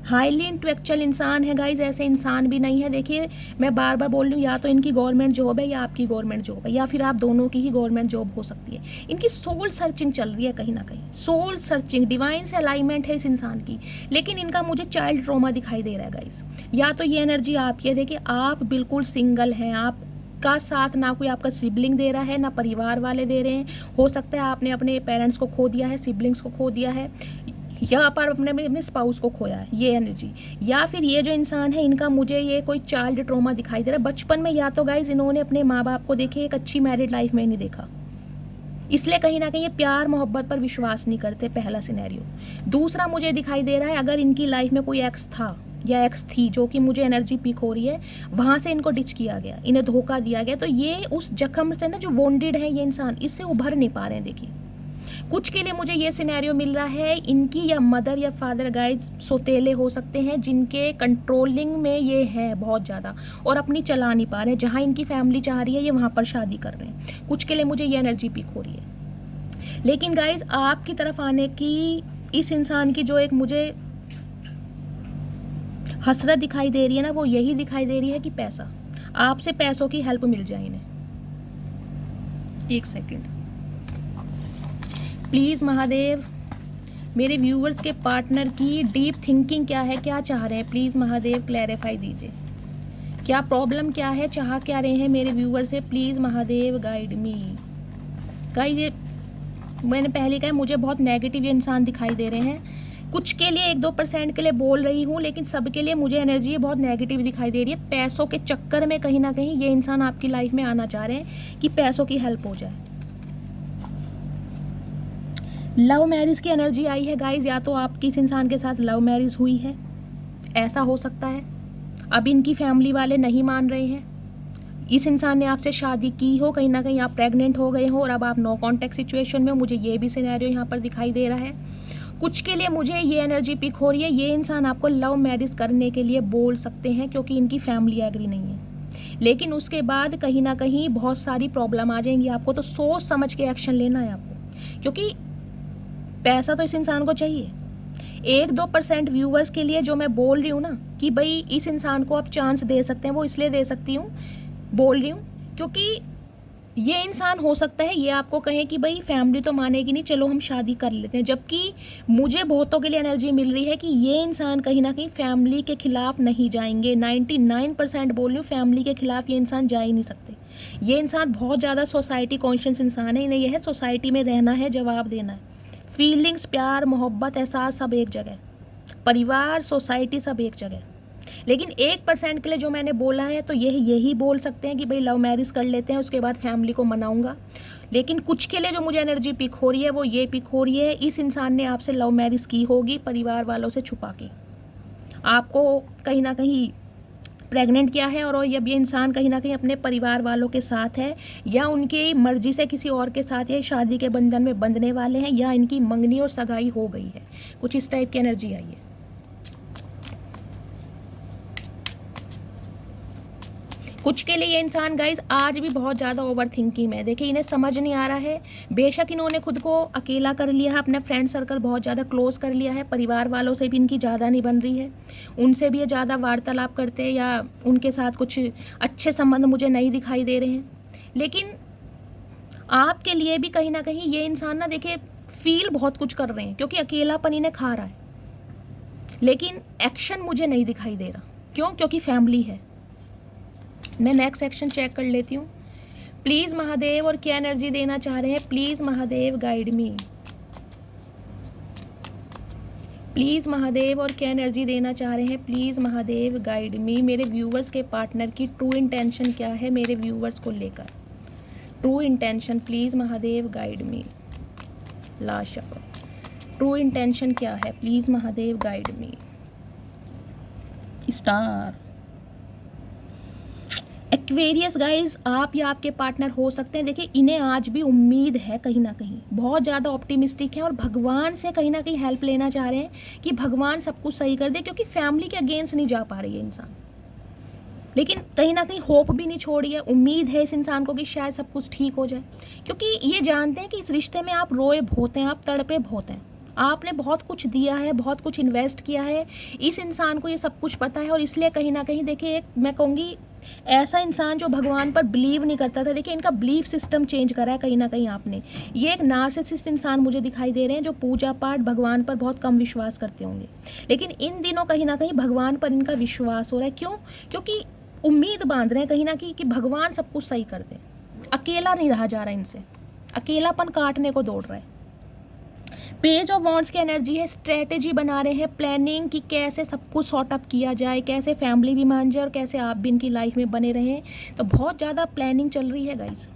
हाईली इंटेलेक्चुअल इंसान है गाइज, ऐसे इंसान भी नहीं है। देखिए मैं बार बार बोल रही हूँ, या तो इनकी गवर्नमेंट जॉब है या आपकी गवर्नमेंट जॉब है, या फिर आप दोनों की ही गवर्नमेंट जॉब हो सकती है। इनकी सोल सर्चिंग चल रही है कहीं ना कहीं, सोल सर्चिंग, डिवाइन से अलाइनमेंट है इस इंसान की। लेकिन इनका मुझे चाइल्ड ट्रॉमा दिखाई दे रहा है गाइज। या तो ये एनर्जी आपकी है, देखिए आप बिल्कुल सिंगल हैं, आप का साथ ना कोई आपका सिबलिंग दे रहा है ना परिवार वाले दे रहे हैं। हो सकता है आपने अपने पेरेंट्स को खो दिया है, सिबलिंग्स को खो दिया है, यहाँ पर अपने स्पाउस को खोया है, ये एनर्जी। या फिर ये जो इंसान है इनका मुझे ये कोई चाइल्ड ट्रॉमा दिखाई दे रहा है बचपन में। या तो गाइज इन्होंने अपने माँ बाप को देखे एक अच्छी मैरिड लाइफ में नहीं देखा, इसलिए कहीं ना कहीं ये प्यार मोहब्बत पर विश्वास नहीं करते, पहला सिनेरियो। दूसरा मुझे दिखाई दे रहा है अगर इनकी लाइफ में कोई एक्स था या एक्स थी, जो कि मुझे एनर्जी पिक हो रही है, वहाँ से इनको डिच किया गया, इन्हें धोखा दिया गया, तो ये उस जख्म से ना जो वोंडेड है ये इंसान, इससे उभर नहीं पा रहे हैं। देखिए कुछ के लिए मुझे ये सिनेरियो मिल रहा है, इनकी या मदर या फादर गाइज सोतेले हो सकते हैं, जिनके कंट्रोलिंग में ये है बहुत ज़्यादा और अपनी चला नहीं पा रहे। जहाँ इनकी फैमिली चाह रही है ये वहाँ पर शादी कर रहे हैं। कुछ के लिए मुझे ये एनर्जी पिक हो रही है। लेकिन गाइज आपकी तरफ आने की इस इंसान की जो एक मुझे हसरत दिखाई दे रही है ना, वो यही दिखाई दे रही है कि पैसा, आपसे पैसों की हेल्प मिल जाए इन्हें। एक सेकेंड प्लीज़ महादेव, मेरे व्यूवर्स के पार्टनर की डीप थिंकिंग क्या है, क्या चाह रहे हैं, प्लीज़ महादेव क्लैरिफाई दीजिए। क्या प्रॉब्लम क्या है, चाह क्या रहे हैं मेरे व्यूवर से, please Mahadev guide me. Guys ये मैंने पहले कहा मुझे बहुत नेगेटिव इंसान दिखाई दे रहे हैं। कुछ के लिए 1-2% के लिए बोल रही हूँ, लेकिन सबके लिए मुझे एनर्जी बहुत नेगेटिव दिखाई दे रही है। पैसों के चक्कर में कहीं ना कहीं ये इंसान आपकी लाइफ में आना चाह रहे हैं कि पैसों की हेल्प हो जाए। लव मैरिज की एनर्जी आई है गाइज, या तो आपकी इस इंसान के साथ लव मैरिज हुई है, ऐसा हो सकता है। अब इनकी फैमिली वाले नहीं मान रहे हैं, इस इंसान ने आपसे शादी की हो, कहीं ना कहीं आप प्रेग्नेंट हो गए हो और अब आप नो कॉन्टैक्ट सिचुएशन में हो। मुझे ये भी सिनेरियो यहाँ पर दिखाई दे रहा है। कुछ के लिए मुझे ये एनर्जी पिक हो रही है, ये इंसान आपको लव मैरिज करने के लिए बोल सकते हैं क्योंकि इनकी फैमिली एग्री नहीं है। लेकिन उसके बाद कहीं ना कहीं बहुत सारी प्रॉब्लम आ जाएंगी आपको, तो सोच समझ के एक्शन लेना है आपको, क्योंकि पैसा तो इस इंसान को चाहिए। 1-2% व्यूवर्स के लिए जो मैं बोल रही हूँ ना कि भाई इस इंसान को आप चांस दे सकते हैं, वो इसलिए दे सकती हूँ, बोल रही हूँ क्योंकि ये इंसान हो सकता है ये आपको कहे कि भाई फैमिली तो मानेगी नहीं, चलो हम शादी कर लेते हैं। जबकि मुझे बहुतों के लिए एनर्जी मिल रही है कि ये इंसान कहीं ना कहीं फैमिली के खिलाफ नहीं जाएंगे। 99% बोल रही हूँ, फैमिली के खिलाफ ये इंसान जा ही नहीं सकते। ये इंसान बहुत ज़्यादा सोसाइटी कॉन्शियस इंसान है, इन्हें यह है सोसाइटी में रहना है, जवाब देना है। फीलिंग्स, प्यार, मोहब्बत, एहसास सब एक जगह, परिवार, सोसाइटी सब एक जगह। लेकिन 1% के लिए जो मैंने बोला है तो यही बोल सकते हैं कि भाई लव मैरिज कर लेते हैं, उसके बाद फैमिली को मनाऊंगा। लेकिन कुछ के लिए जो मुझे एनर्जी पिक हो रही है वो ये पिक हो रही है, इस इंसान ने आपसे लव मैरिज की होगी परिवार वालों से छुपा के, आपको कहीं ना कहीं प्रेग्नेंट किया है, और अब ये इंसान कहीं ना कहीं अपने परिवार वालों के साथ है या उनकी मर्जी से किसी और के साथ या शादी के बंधन में बंधने वाले हैं, या इनकी मंगनी और सगाई हो गई है। कुछ इस टाइप की एनर्जी आई है। कुछ के लिए ये इंसान गाइज आज भी बहुत ज़्यादा ओवर थिंकिंग में है। देखिए इन्हें समझ नहीं आ रहा है, बेशक इन्होंने खुद को अकेला कर लिया है, अपना फ्रेंड सर्कल बहुत ज़्यादा क्लोज कर लिया है, परिवार वालों से भी इनकी ज़्यादा नहीं बन रही है, उनसे भी ये ज़्यादा वार्तालाप करते हैं या उनके साथ कुछ अच्छे संबंध मुझे नहीं दिखाई दे रहे हैं। लेकिन आपके लिए भी कहीं ना कहीं ये इंसान ना देखिए फील बहुत कुछ कर रहे हैं, क्योंकि अकेलापन इन्हें खा रहा है, लेकिन एक्शन मुझे नहीं दिखाई दे रहा। क्यों? क्योंकि फैमिली है। मैं नेक्स्ट सेक्शन चेक कर लेती हूँ। प्लीज़ महादेव, और क्या एनर्जी देना चाह रहे हैं, please Mahadev guide me. Please Mahadev, और क्या एनर्जी देना चाह रहे हैं, प्लीज़ महादेव गाइड मी। मेरे व्यूवर्स के पार्टनर की ट्रू इंटेंशन क्या है मेरे व्यूवर्स को लेकर, true intention please Mahadev guide me. Last shuffle, true intention क्या है, please Mahadev guide me. Star, Aquarius guys, आप या आपके पार्टनर हो सकते हैं। देखिए, इन्हें आज भी उम्मीद है, कहीं ना कहीं बहुत ज़्यादा ऑप्टिमिस्टिक है और भगवान से कहीं ना कहीं हेल्प लेना चाह रहे हैं कि भगवान सब कुछ सही कर दे, क्योंकि फैमिली के अगेंस्ट नहीं जा पा रही है इंसान। लेकिन कहीं ना कहीं होप भी नहीं छोड़ी है, उम्मीद है इस इंसान को कि शायद सब कुछ ठीक हो जाए, क्योंकि ये जानते हैं कि इस रिश्ते में आप रोए बहुत हैं, आप तड़पे बहुत हैं, आपने बहुत कुछ दिया है, बहुत कुछ इन्वेस्ट किया है। इस इंसान को ये सब कुछ पता है और इसलिए कहीं ना कहीं देखिए, एक मैं कहूँगी ऐसा इंसान जो भगवान पर बिलीव नहीं करता था, देखिए इनका बिलीफ सिस्टम चेंज करा है कहीं ना कहीं आपने। ये एक नार्सिसिस्ट इंसान मुझे दिखाई दे रहे हैं जो पूजा पाठ भगवान पर बहुत कम विश्वास करते होंगे, लेकिन इन दिनों कहीं ना कहीं भगवान पर इनका विश्वास हो रहा है। क्यों? क्योंकि उम्मीद बांध रहे हैं कहीं ना कहीं कि भगवान सब कुछ सही कर दे। अकेला नहीं रहा जा रहा इनसे, अकेलापन काटने को दौड़ रहा है। पेज ऑफ वॉन्ड्स की एनर्जी है, स्ट्रेटेजी बना रहे हैं, प्लानिंग कि कैसे सब कुछ सॉर्ट अप किया जाए, कैसे फैमिली भी मान जाए और कैसे आप भी इनकी लाइफ में बने रहें। तो बहुत ज़्यादा प्लानिंग चल रही है guys.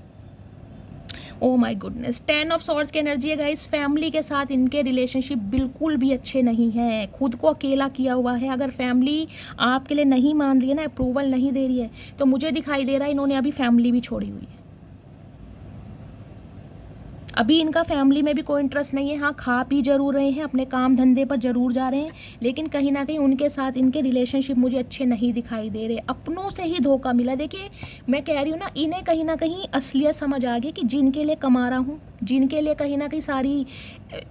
Oh my goodness, 10 of swords की एनर्जी है गाइस। फैमिली के साथ इनके रिलेशनशिप बिल्कुल भी अच्छे नहीं हैं, खुद को अकेला किया हुआ है। अगर फैमिली आपके लिए नहीं मान रही है ना, अप्रूवल नहीं दे रही है, तो मुझे दिखाई दे रहा है इन्होंने अभी फैमिली भी छोड़ी हुई है। अभी इनका फैमिली में भी कोई इंटरेस्ट नहीं है। हाँ, खा पी जरूर रहे हैं, अपने काम धंधे पर जरूर जा रहे हैं, लेकिन कहीं ना कहीं उनके साथ इनके रिलेशनशिप मुझे अच्छे नहीं दिखाई दे रहे। अपनों से ही धोखा मिला। देखिए, मैं कह रही हूँ ना, इन्हें कहीं ना कहीं असलियत समझ आ गई कि जिनके लिए कमा रहा हूँ, जिनके लिए कहीं ना कहीं सारी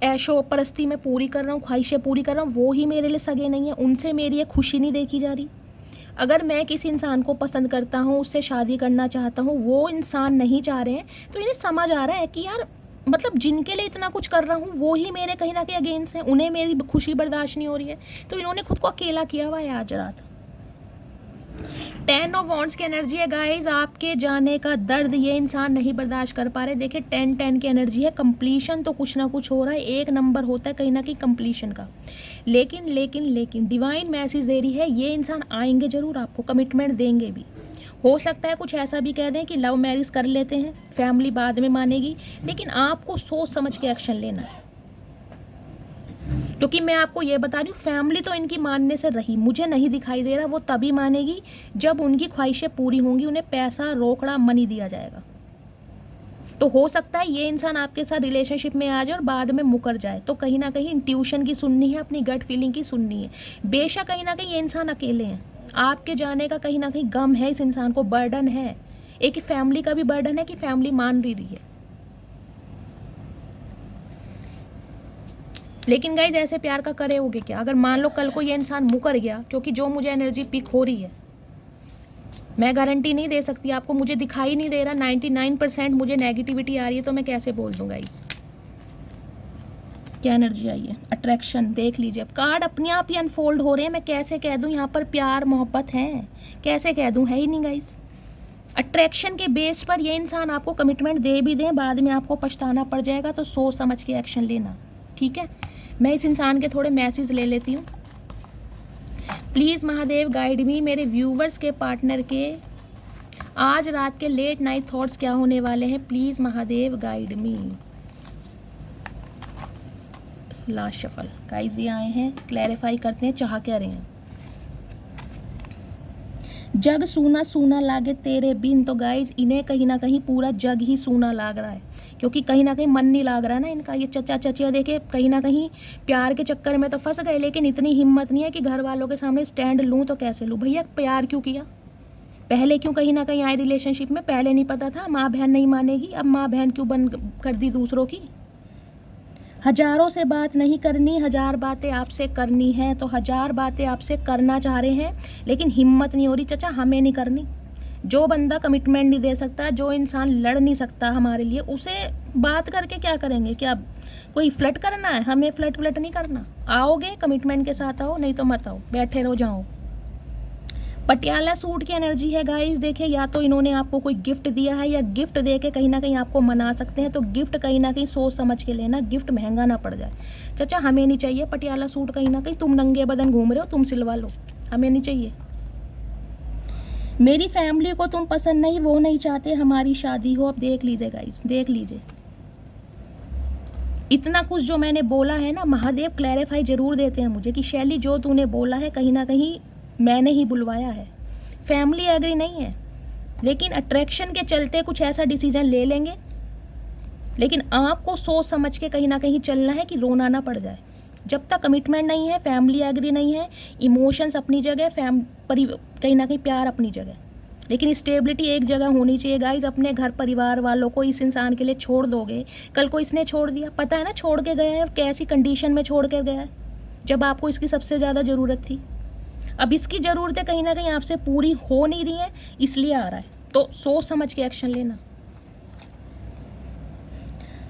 ऐशो परस्ती में पूरी कर रहा हूँ, ख्वाहिशें पूरी कर रहा हूँ, वो ही मेरे लिए सगे नहीं है। उनसे मेरी ये खुशी नहीं देखी जा रही। अगर मैं किसी इंसान को पसंद करता हूँ, उससे शादी करना चाहता हूँ, वो इंसान नहीं चाह रहे हैं, तो इन्हें समझ आ रहा है कि यार मतलब जिनके लिए इतना कुछ कर रहा हूँ वो ही मेरे कहीं ना कहीं अगेंस्ट हैं, उन्हें मेरी खुशी बर्दाश्त नहीं हो रही है, तो इन्होंने खुद को अकेला किया हुआ है आज रात। 10 ऑफ वॉन्ड्स की एनर्जी है गाइज। आपके जाने का दर्द ये इंसान नहीं बर्दाश्त कर पा रहे। देखिए, 10-10 की एनर्जी है। कंप्लीशन तो कुछ ना कुछ हो रहा है, एक नंबर होता है कहीं ना कहीं कंप्लीशन का। लेकिन लेकिन लेकिन डिवाइन मैसेज दे रही है, ये इंसान आएंगे जरूर, आपको कमिटमेंट देंगे भी। हो सकता है कुछ ऐसा भी कह दें कि लव मैरिज कर लेते हैं, फैमिली बाद में मानेगी, लेकिन आपको सोच समझ के एक्शन लेना है। क्योंकि मैं आपको ये बता रही हूँ, फैमिली तो इनकी मानने से रही, मुझे नहीं दिखाई दे रहा वो तभी मानेगी जब उनकी ख्वाहिशें पूरी होंगी, उन्हें पैसा रोकड़ा मनी दिया जाएगा। तो हो सकता है ये इंसान आपके साथ रिलेशनशिप में आ जाए और बाद में मुकर जाए, तो कहीं ना कहीं इंट्यूशन की सुननी है, अपनी गट फीलिंग की सुननी है। बेशक कहीं ना कहीं ये इंसान अकेले हैं, आपके जाने का कहीं ना कहीं गम है इस इंसान को, बर्डन है, एक फैमिली का भी बर्डन है कि फैमिली मान रही है। लेकिन गाइस, ऐसे प्यार का करे होगे क्या? अगर मान लो कल को ये इंसान मुकर गया, क्योंकि जो मुझे एनर्जी पिक हो रही है, मैं गारंटी नहीं दे सकती आपको, मुझे दिखाई नहीं दे रहा, 99% मुझे नेगेटिविटी आ रही है, तो मैं कैसे बोल दूँ गाइस। क्या एनर्जी आई है? अट्रैक्शन। देख लीजिए, अब कार्ड अपने आप ही अनफोल्ड हो रहे हैं। मैं कैसे कह दूं यहाँ पर प्यार मोहब्बत है, कैसे कह दूं, है ही नहीं गाइस। अट्रैक्शन के बेस पर ये इंसान आपको कमिटमेंट दे भी दें, बाद में आपको पछताना पड़ जाएगा, तो सोच समझ के एक्शन लेना, ठीक है। मैं इस इंसान के थोड़े मैसेज ले लेती हूँ। प्लीज़ महादेव गाइड मी, मेरे व्यूवर्स के पार्टनर के आज रात के लेट नाइट थॉट्स क्या होने वाले हैं, please Mahadev guide me. Last shuffle guys, ये आए हैं, क्लैरिफाई करते हैं चाह क्या रहे हैं। जग सूना सूना लागे तेरे बिन, तो गाइस इन्हें कहीं ना कहीं पूरा जग ही सूना लाग रहा है, क्योंकि कहीं ना कहीं मन नहीं लाग रहा ना इनका। ये चचा चचिया देखे कहीं ना कहीं प्यार के चक्कर में तो फंस गए, लेकिन इतनी हिम्मत नहीं है कि घर वालों के सामने स्टैंड लूँ तो कैसे लूँ। भैया, प्यार क्यों किया पहले, क्यों कहीं ना कहीं आए रिलेशनशिप में, पहले नहीं पता था माँ बहन नहीं मानेगी, अब माँ बहन क्यों बन कर दी दूसरों की। हजारों से बात नहीं करनी, हजार बातें आपसे करनी है, तो हजार बातें आपसे करना चाह रहे हैं, लेकिन हिम्मत नहीं हो रही चचा, हमें नहीं करनी। जो बंदा कमिटमेंट नहीं दे सकता, जो इंसान लड़ नहीं सकता हमारे लिए, उसे बात करके क्या करेंगे? क्या कोई फ्लर्ट करना है? हमें फ्लर्ट नहीं करना। आओगे कमिटमेंट के साथ आओ, नहीं तो मत आओ, बैठे रहो जाओ। पटियाला सूट की एनर्जी है गाइस। देखिए, या तो इन्होंने आपको कोई गिफ्ट दिया है, या गिफ्ट दे के कहीं ना कहीं आपको मना सकते हैं, तो गिफ्ट कहीं ना कहीं सोच समझ के लेना, गिफ्ट महंगा ना पड़ जाए। चाचा, हमें नहीं चाहिए पटियाला सूट, कहीं ना कहीं तुम नंगे बदन घूम रहे हो, तुम सिलवा लो, हमें नहीं चाहिए। मेरी फैमिली को तुम पसंद नहीं, वो नहीं चाहते हमारी शादी हो। अब देख लीजिए गाइस, देख लीजिए, इतना कुछ जो मैंने बोला है ना, महादेव क्लैरिफाई जरूर देते हैं मुझे कि शैली जो तूने बोला है कहीं ना कहीं मैंने ही बुलवाया है। फैमिली एग्री नहीं है, लेकिन अट्रैक्शन के चलते कुछ ऐसा डिसीजन ले लेंगे, लेकिन आपको सोच समझ के कहीं ना कहीं चलना है कि रोना ना पड़ जाए। जब तक कमिटमेंट नहीं है, फैमिली एग्री नहीं है, इमोशंस अपनी जगह, कहीं ना कहीं प्यार अपनी जगह, लेकिन स्टेबिलिटी एक जगह होनी चाहिए गाइज। अपने घर परिवार वालों को इस इंसान के लिए छोड़ दोगे, कल को इसने छोड़ दिया, पता है ना छोड़ के गया है और कैसी कंडीशन में छोड़ के गया है, जब आपको इसकी सबसे ज़्यादा ज़रूरत थी। अब इसकी ज़रूरतें कहीं ना कहीं आपसे पूरी हो नहीं रही हैं, इसलिए आ रहा है। तो सोच समझ के एक्शन लेना।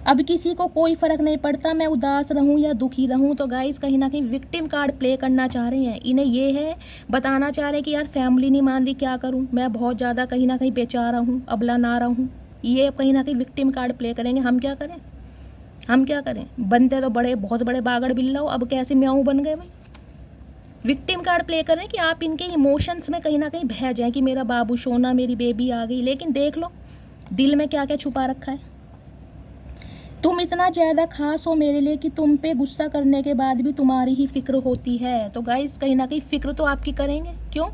अब किसी को कोई फ़र्क नहीं पड़ता मैं उदास रहूं या दुखी रहूं। तो गाइस कहीं ना कहीं विक्टिम कार्ड प्ले करना चाह रहे हैं। इन्हें ये है, बताना चाह रहे हैं कि यार फैमिली नहीं मान रही, क्या करूं, मैं बहुत ज़्यादा कहीं ना कहीं बेचारा हूं, अबला ना रहूं। ये कहीं ना कहीं विक्टिम कार्ड प्ले करेंगे। हम क्या करें, हम क्या करें, बनते तो बड़े बहुत बड़े बागड़ बिल्ला हो, अब कैसे म्याऊं बन गए भाई। विक्टिम कार्ड प्ले करें कि आप इनके इमोशंस में कहीं ना कहीं बह जाएं कि मेरा बाबू सोना, मेरी बेबी आ गई। लेकिन देख लो दिल में क्या क्या छुपा रखा है। तुम इतना ज़्यादा खास हो मेरे लिए कि तुम पे गुस्सा करने के बाद भी तुम्हारी ही फिक्र होती है। तो गाइस कहीं ना कहीं फिक्र तो आपकी करेंगे, क्यों,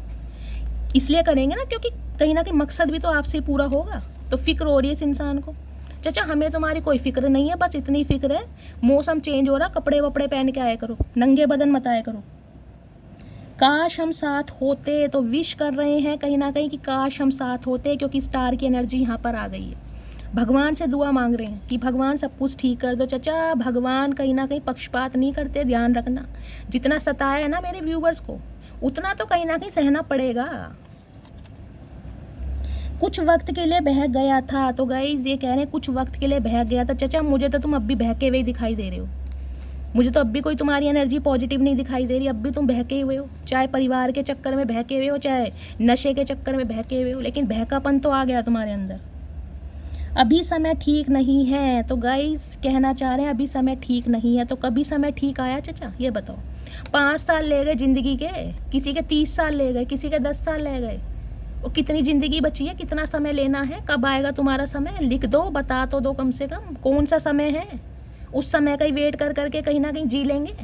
इसलिए करेंगे ना क्योंकि कहीं ना कहीं मकसद भी तो आपसे पूरा होगा। तो फिक्र हो रही है इस इंसान को, चाचा हमें तुम्हारी कोई फिक्र नहीं है, बस इतनी फिक्र है मौसम चेंज हो रहा, कपड़े वपड़े पहन के आया करो, नंगे बदन मत आया करो। काश हम साथ होते, तो विश कर रहे हैं कहीं ना कहीं कि काश हम साथ होते, क्योंकि स्टार की एनर्जी यहाँ पर आ गई है। भगवान से दुआ मांग रहे हैं कि भगवान सब कुछ ठीक कर दो। चाचा भगवान कहीं ना कहीं पक्षपात नहीं करते, ध्यान रखना। जितना सताया है ना मेरे व्यूवर्स को, उतना तो कहीं ना कहीं सहना पड़ेगा। कुछ वक्त के लिए बहक गया था। तो गाइस ये कह रहे हैं कुछ वक्त के लिए बहक गया था। चाचा मुझे तो तुम अब भी बहके हुए दिखाई दे रहे हो, मुझे तो अब भी कोई तुम्हारी एनर्जी पॉजिटिव नहीं दिखाई दे रही। अब भी तुम बहके हुए हो, चाहे परिवार के चक्कर में बहके हुए हो, चाहे नशे के चक्कर में बहके हुए हो, लेकिन बहकापन तो आ गया तुम्हारे अंदर। अभी समय ठीक नहीं है। तो गाइस कहना चाह रहे हैं अभी समय ठीक नहीं है। तो कभी समय ठीक आया चाचा, ये बताओ। 5 साल ले गए ज़िंदगी के, किसी के 30 साल ले गए, किसी के 10 साल ले गए, और कितनी ज़िंदगी बची है, कितना समय लेना है, कब आएगा तुम्हारा समय, लिख दो, बता तो दो कम से कम कौन सा समय है। उस समय का ही वेट कर करके कहीं ना कहीं जी लेंगे,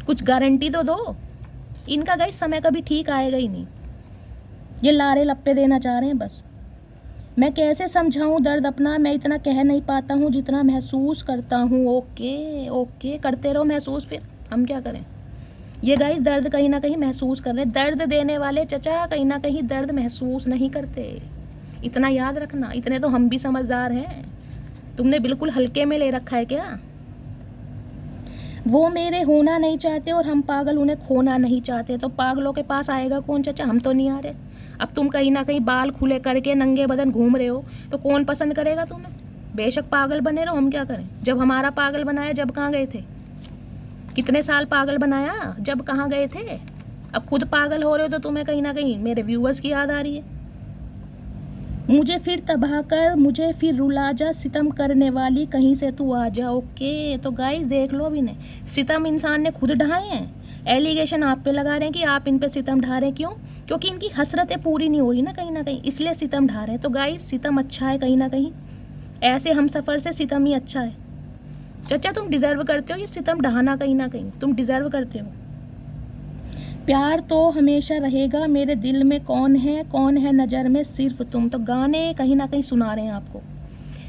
कुछ गारंटी तो दो। इनका गाइस समय कभी ठीक आएगा ही नहीं, ये लारे लप्पे देना चाह रहे हैं बस। मैं कैसे समझाऊं दर्द अपना, मैं इतना कह नहीं पाता हूं जितना महसूस करता हूं। ओके ओके, करते रहो महसूस, फिर हम क्या करें। ये गाइस दर्द कहीं ना कहीं महसूस कर रहे हैं। दर्द देने वाले चचा कहीं ना कहीं दर्द महसूस नहीं करते, इतना याद रखना। इतने तो हम भी समझदार हैं, तुमने बिल्कुल हल्के में ले रखा है क्या। वो मेरे होना नहीं चाहते और हम पागल उन्हें खोना नहीं चाहते। तो पागलों के पास आएगा कौन चाचा, हम तो नहीं आ रहे। अब तुम कहीं ना कहीं बाल खुले करके नंगे बदन घूम रहे हो, तो कौन पसंद करेगा तुम्हें। बेशक पागल बने रहो, हम क्या करें। जब हमारा पागल बनाया, जब कहाँ गए थे, कितने साल पागल बनाया, जब कहाँ गए थे। अब खुद पागल हो रहे हो तो तुम्हें कहीं ना कहीं मेरे व्यूवर्स की याद आ रही है। मुझे फिर तबाह कर, मुझे फिर रुला जा, सितम करने वाली कहीं से तू आ जा। ओके तो गाइस देख लो, भी नहीं सितम इंसान ने खुद ढाए हैं। एलिगेशन आप पे लगा रहे हैं कि आप इन पे सितम ढा रहे हैं, क्यों, क्योंकि इनकी हसरतें पूरी नहीं हो रही ना कहीं इसलिए सितम ढा रहे हैं। तो गाइस सितम अच्छा है कहीं ना कहीं, ऐसे हम सफ़र से सितम ही अच्छा है। चाचा तुम डिज़र्व करते हो ये सितम ढहाना, कहीं ना कहीं तुम डिज़र्व करते हो। प्यार तो हमेशा रहेगा मेरे दिल में, कौन है नज़र में सिर्फ तुम। तो गाने कहीं ना कहीं सुना रहे हैं आपको।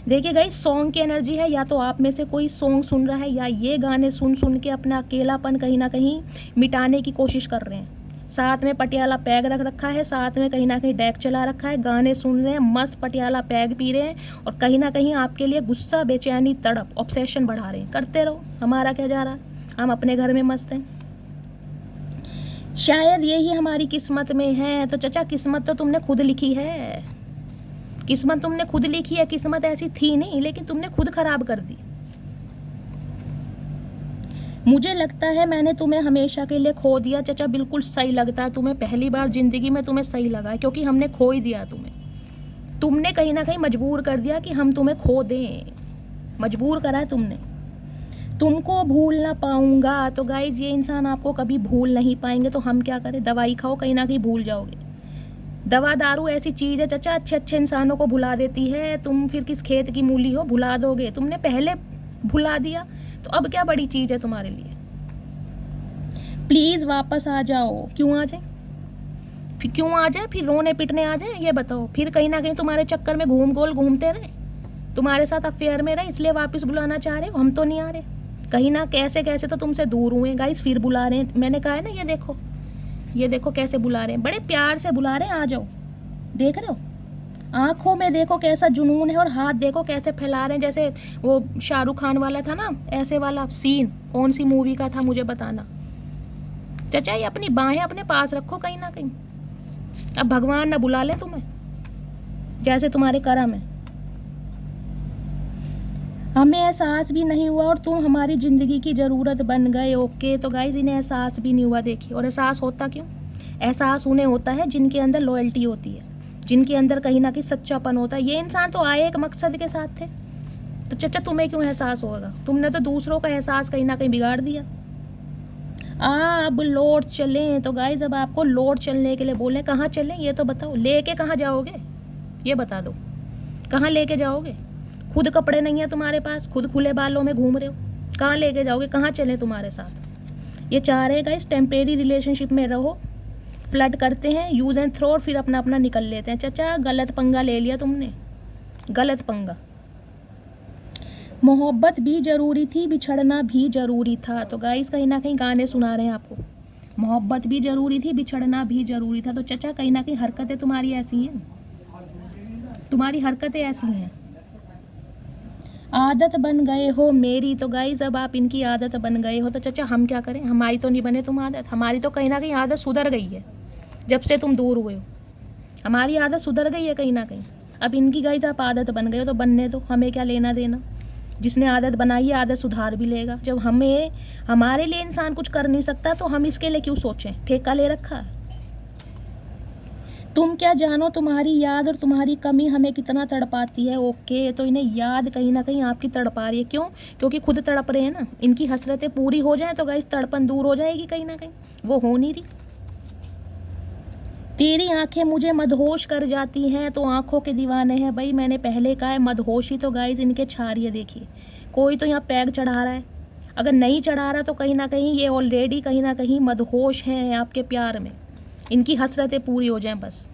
देखिए गाइस सॉन्ग की एनर्जी है, या तो आप में से कोई सॉन्ग सुन रहा है, या ये गाने सुन सुन के अपना अकेलापन कहीं ना कहीं मिटाने की कोशिश कर रहे हैं। साथ में पटियाला पैग रख रखा है, साथ में कहीं ना कहीं डेक चला रखा है, गाने सुन रहे हैं, मस्त पटियाला पैग पी रहे हैं, और कहीं ना कहीं आपके लिए गुस्सा, बेचैनी, तड़प, ऑब्सेशन बढ़ा रहे हैं। करते रहो, हमारा क्या जा रहा है, हम अपने घर में मस्त हैं। शायद यही हमारी किस्मत में है। तो चाचा किस्मत तो तुमने खुद लिखी है, किस्मत तुमने खुद लिखी है, किस्मत ऐसी थी नहीं, लेकिन तुमने खुद खराब कर दी। मुझे लगता है मैंने तुम्हें हमेशा के लिए खो दिया। चाचा बिल्कुल सही लगता है तुम्हें, पहली बार जिंदगी में तुम्हें सही लगा है, क्योंकि हमने खो ही दिया तुम्हें। तुमने कहीं ना कहीं मजबूर कर दिया कि हम तुम्हें खो दें, मजबूर करा है तुमने। तुमको भूल ना पाऊंगा। तो गाइज ये इंसान आपको कभी भूल नहीं पाएंगे, तो हम क्या करें, दवाई खाओ, कहीं ना कहीं भूल जाओगे। दवा दारू ऐसी चीज़ है चाचा, अच्छे अच्छे इंसानों को भुला देती है। तुम फिर किस खेत की मूली हो, भुला दोगे। तुमने पहले भुला दिया, तो अब क्या बड़ी चीज़ है तुम्हारे लिए। प्लीज़ वापस आ जाओ। क्यों आ जाए, फिर क्यों आ जाए, फिर रोने पिटने आ जाए, ये बताओ। फिर कहीं ना कहीं तुम्हारे चक्कर में घूमते रहे, तुम्हारे साथ अफेयर में रहे, इसलिए वापस बुलाना चाह रहे हो। हम तो नहीं आ रहे, कहीं ना कैसे कैसे तो तुमसे दूर हुए गाइस, फिर बुला रहे हैं। मैंने कहा है ना, ये देखो कैसे बुला रहे हैं, बड़े प्यार से बुला रहे हैं, आ जाओ। देख रहे हो, आंखों में देखो कैसा जुनून है, और हाथ देखो कैसे फैला रहे हैं, जैसे वो शाहरुख खान वाला था ना, ऐसे वाला सीन। कौन सी मूवी का था मुझे बताना। चाचा ये अपनी बाहें अपने पास रखो कहीं ना कहीं। अब भगवान ना बुला ले तुम्हें, जैसे तुम्हारे कर्म है। हमें एहसास भी नहीं हुआ और तुम हमारी ज़िंदगी की ज़रूरत बन गए। ओके, तो गाइज इन्हें एहसास भी नहीं हुआ। देखिए, और एहसास होता क्यों? एहसास उन्हें होता है जिनके अंदर लॉयल्टी होती है, जिनके अंदर कहीं ना कहीं सच्चापन होता है। ये इंसान तो आए एक मकसद के साथ थे, तो चाचा तुम्हें क्यों एहसास होगा? तुमने तो दूसरों का एहसास कहीं ना कहीं बिगाड़ दिया। अब लौट चलें, तो गाइज अब आपको लौट चलने के लिए बोले। कहाँ चलें ये तो बताओ, लेके कहाँ जाओगे ये बता दो, कहाँ लेके जाओगे? खुद कपड़े नहीं है तुम्हारे पास, खुद खुले बालों में घूम रहे हो, कहाँ लेके जाओगे? कहाँ चलें तुम्हारे साथ? ये चाह रहे गाइस टेम्परेरी रिलेशनशिप में रहो, फ्लर्ट करते हैं, यूज़ एंड थ्रो, और फिर अपना अपना निकल लेते हैं। चाचा गलत पंगा ले लिया तुमने, गलत पंगा। मोहब्बत भी ज़रूरी थी, बिछड़ना भी ज़रूरी था। तो गाइस कहीं ना कहीं गाने सुना रहे हैं आपको। मोहब्बत भी ज़रूरी थी, बिछड़ना भी ज़रूरी था। तो चाचा कहीं ना कहीं हरकतें तुम्हारी ऐसी हैं, तुम्हारी हरकतें ऐसी हैं, आदत बन गए हो मेरी। तो गाइज अब आप इनकी आदत बन गए हो, तो चाचा हम क्या करें? हमारी तो नहीं बने तुम आदत, हमारी तो कहीं ना कहीं आदत सुधर गई है जब से तुम दूर हुए हो। हमारी आदत सुधर गई है कहीं ना कहीं। अब इनकी गाइज आप आदत बन गए हो, तो बनने दो, हमें क्या लेना देना। जिसने आदत बनाई है आदत सुधार भी लेगा। जब हमारे लिए इंसान कुछ कर नहीं सकता, तो हम इसके लिए क्यों सोचें? ठेका ले रखा है। तुम क्या जानो तुम्हारी याद और तुम्हारी कमी हमें कितना तड़पाती है। ओके, तो इन्हें याद कहीं ना कहीं आपकी तड़पा रही है। क्यों? क्योंकि खुद तड़प रहे हैं ना। इनकी हसरतें पूरी हो जाएं तो गाइस तड़पन दूर हो जाएगी कहीं ना कहीं, वो हो नहीं रही। तेरी आंखें मुझे मदहोश कर जाती हैं, तो आंखों के दीवाने हैं भाई। मैंने पहले कहा है मदहोशी, तो गाइस इनके छा रही है। देखिए, कोई तो यहाँ पैग चढ़ा रहा है, अगर नहीं चढ़ा रहा तो कहीं ना कहीं ये ऑलरेडी कहीं ना कहीं मदहोश हैं आपके प्यार में। इनकी हसरतें पूरी हो जाएं बस।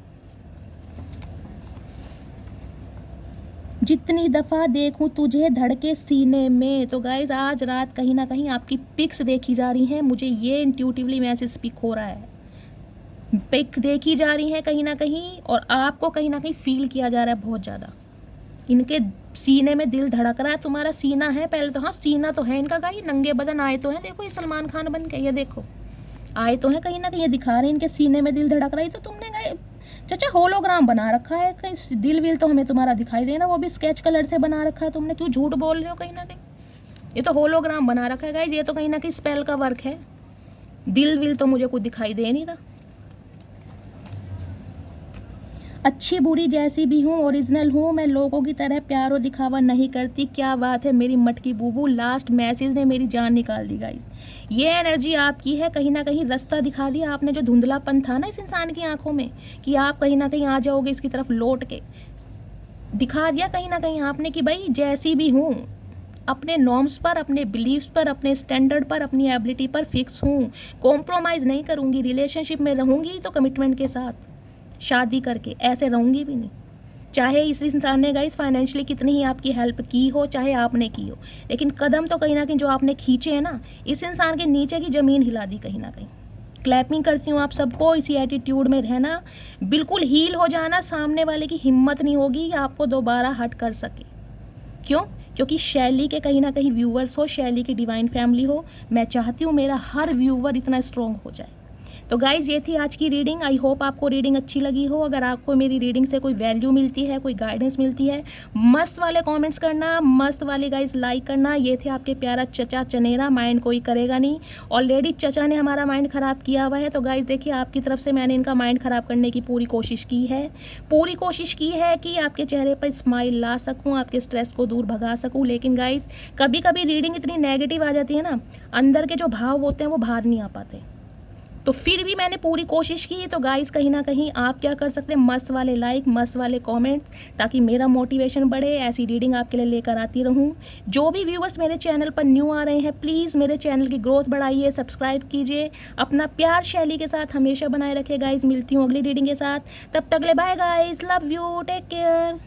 जितनी दफ़ा देखूं तुझे धड़के सीने में। तो गाइज आज रात कहीं ना कहीं आपकी पिक्स देखी जा रही हैं, मुझे ये इंट्यूटिवली मैसेज पिक हो रहा है। पिक देखी जा रही हैं कहीं ना कहीं, और आपको कहीं ना कहीं फील किया जा रहा है बहुत ज़्यादा। इनके सीने में दिल धड़क रहा है। तुम्हारा सीना है पहले तो, हाँ सीना तो है इनका। गाइस नंगे बदन आए तो हैं, देखो ये सलमान खान बन के, ये देखो आए तो हैं कहीं ना कहीं, ये दिखा रहे हैं इनके सीने में दिल धड़क रहा है। तो तुमने गए चाचा होलोग्राम बना रखा है, कहीं दिल विल तो हमें तुम्हारा दिखाई देना, वो भी स्केच कलर से बना रखा है तुमने। क्यों झूठ बोल रहे हो कहीं ना कहीं? ये तो होलोग्राम बना रखा है गाइस, ये तो कहीं ना कहीं स्पेल का वर्क है। दिल विल तो मुझे कुछ दिखाई दे नहीं रहा। अच्छी बुरी जैसी भी हूँ, ओरिजिनल हूँ मैं, लोगों की तरह प्यार और दिखावा नहीं करती। क्या बात है मेरी मटकी बूबू, लास्ट मैसेज ने मेरी जान निकाल दी गाइस। ये एनर्जी आपकी है, कहीं ना कहीं रास्ता दिखा दिया आपने। जो धुंधलापन था ना इस इंसान की आंखों में कि आप कहीं ना कहीं आ जाओगे इसकी तरफ लौट के, दिखा दिया कहीं ना कहीं आपने कि भाई जैसी भी हूँ, अपने नॉर्म्स पर, अपने बिलीव्स पर, अपने स्टैंडर्ड पर, अपनी एबिलिटी पर फिक्स हूँ। कॉम्प्रोमाइज़ नहीं करूँगी। रिलेशनशिप में रहूँगी तो कमिटमेंट के साथ, शादी करके ऐसे रहूँगी भी नहीं। चाहे इस इंसान ने गाइस फाइनेंशियली कितनी ही आपकी हेल्प की हो, चाहे आपने की हो, लेकिन कदम तो कहीं ना कहीं जो आपने खींचे हैं ना, इस इंसान के नीचे की ज़मीन हिला दी कहीं ना कहीं। क्लैपिंग करती हूँ आप सबको। इसी एटीट्यूड में रहना, बिल्कुल हील हो जाना। सामने वाले की हिम्मत नहीं होगी आपको दोबारा हट कर सके। क्यों? क्योंकि शैली के कहीं ना कहीं व्यूवर्स हो, शैली की डिवाइन फैमिली हो। मैं चाहती हूँ मेरा हर व्यूवर इतना स्ट्रॉन्ग हो जाए। तो गाइज़ ये थी आज की रीडिंग। आई होप आपको रीडिंग अच्छी लगी हो। अगर आपको मेरी रीडिंग से कोई वैल्यू मिलती है, कोई गाइडेंस मिलती है, मस्त वाले कमेंट्स करना, मस्त वाले गाइज़ लाइक करना। ये थे आपके प्यारा चचा चनेरा। माइंड कोई करेगा नहीं, ऑलरेडी चचा ने हमारा माइंड ख़राब किया हुआ है। तो गाइज़ देखिए, आपकी तरफ से मैंने इनका माइंड ख़राब करने की पूरी कोशिश की है, पूरी कोशिश की है कि आपके चेहरे पर स्माइल ला सकूँ, आपके स्ट्रेस को दूर भगा सकूँ। लेकिन गाइज़ कभी कभी रीडिंग इतनी नेगेटिव आ जाती है ना, अंदर के जो भाव होते हैं वो बाहर नहीं आ पाते। तो फिर भी मैंने पूरी कोशिश की। तो गाइस कहीं ना कहीं आप क्या कर सकते हैं, मस्त वाले लाइक, मस्त वाले कमेंट्स, ताकि मेरा मोटिवेशन बढ़े, ऐसी रीडिंग आपके लिए लेकर आती रहूं। जो भी व्यूवर्स मेरे चैनल पर न्यू आ रहे हैं, प्लीज़ मेरे चैनल की ग्रोथ बढ़ाइए, सब्सक्राइब कीजिए, अपना प्यार शैली के साथ हमेशा बनाए रखिए गाइस। मिलती हूँ अगली रीडिंग के साथ, तब तक ले bye guys, love you, take care.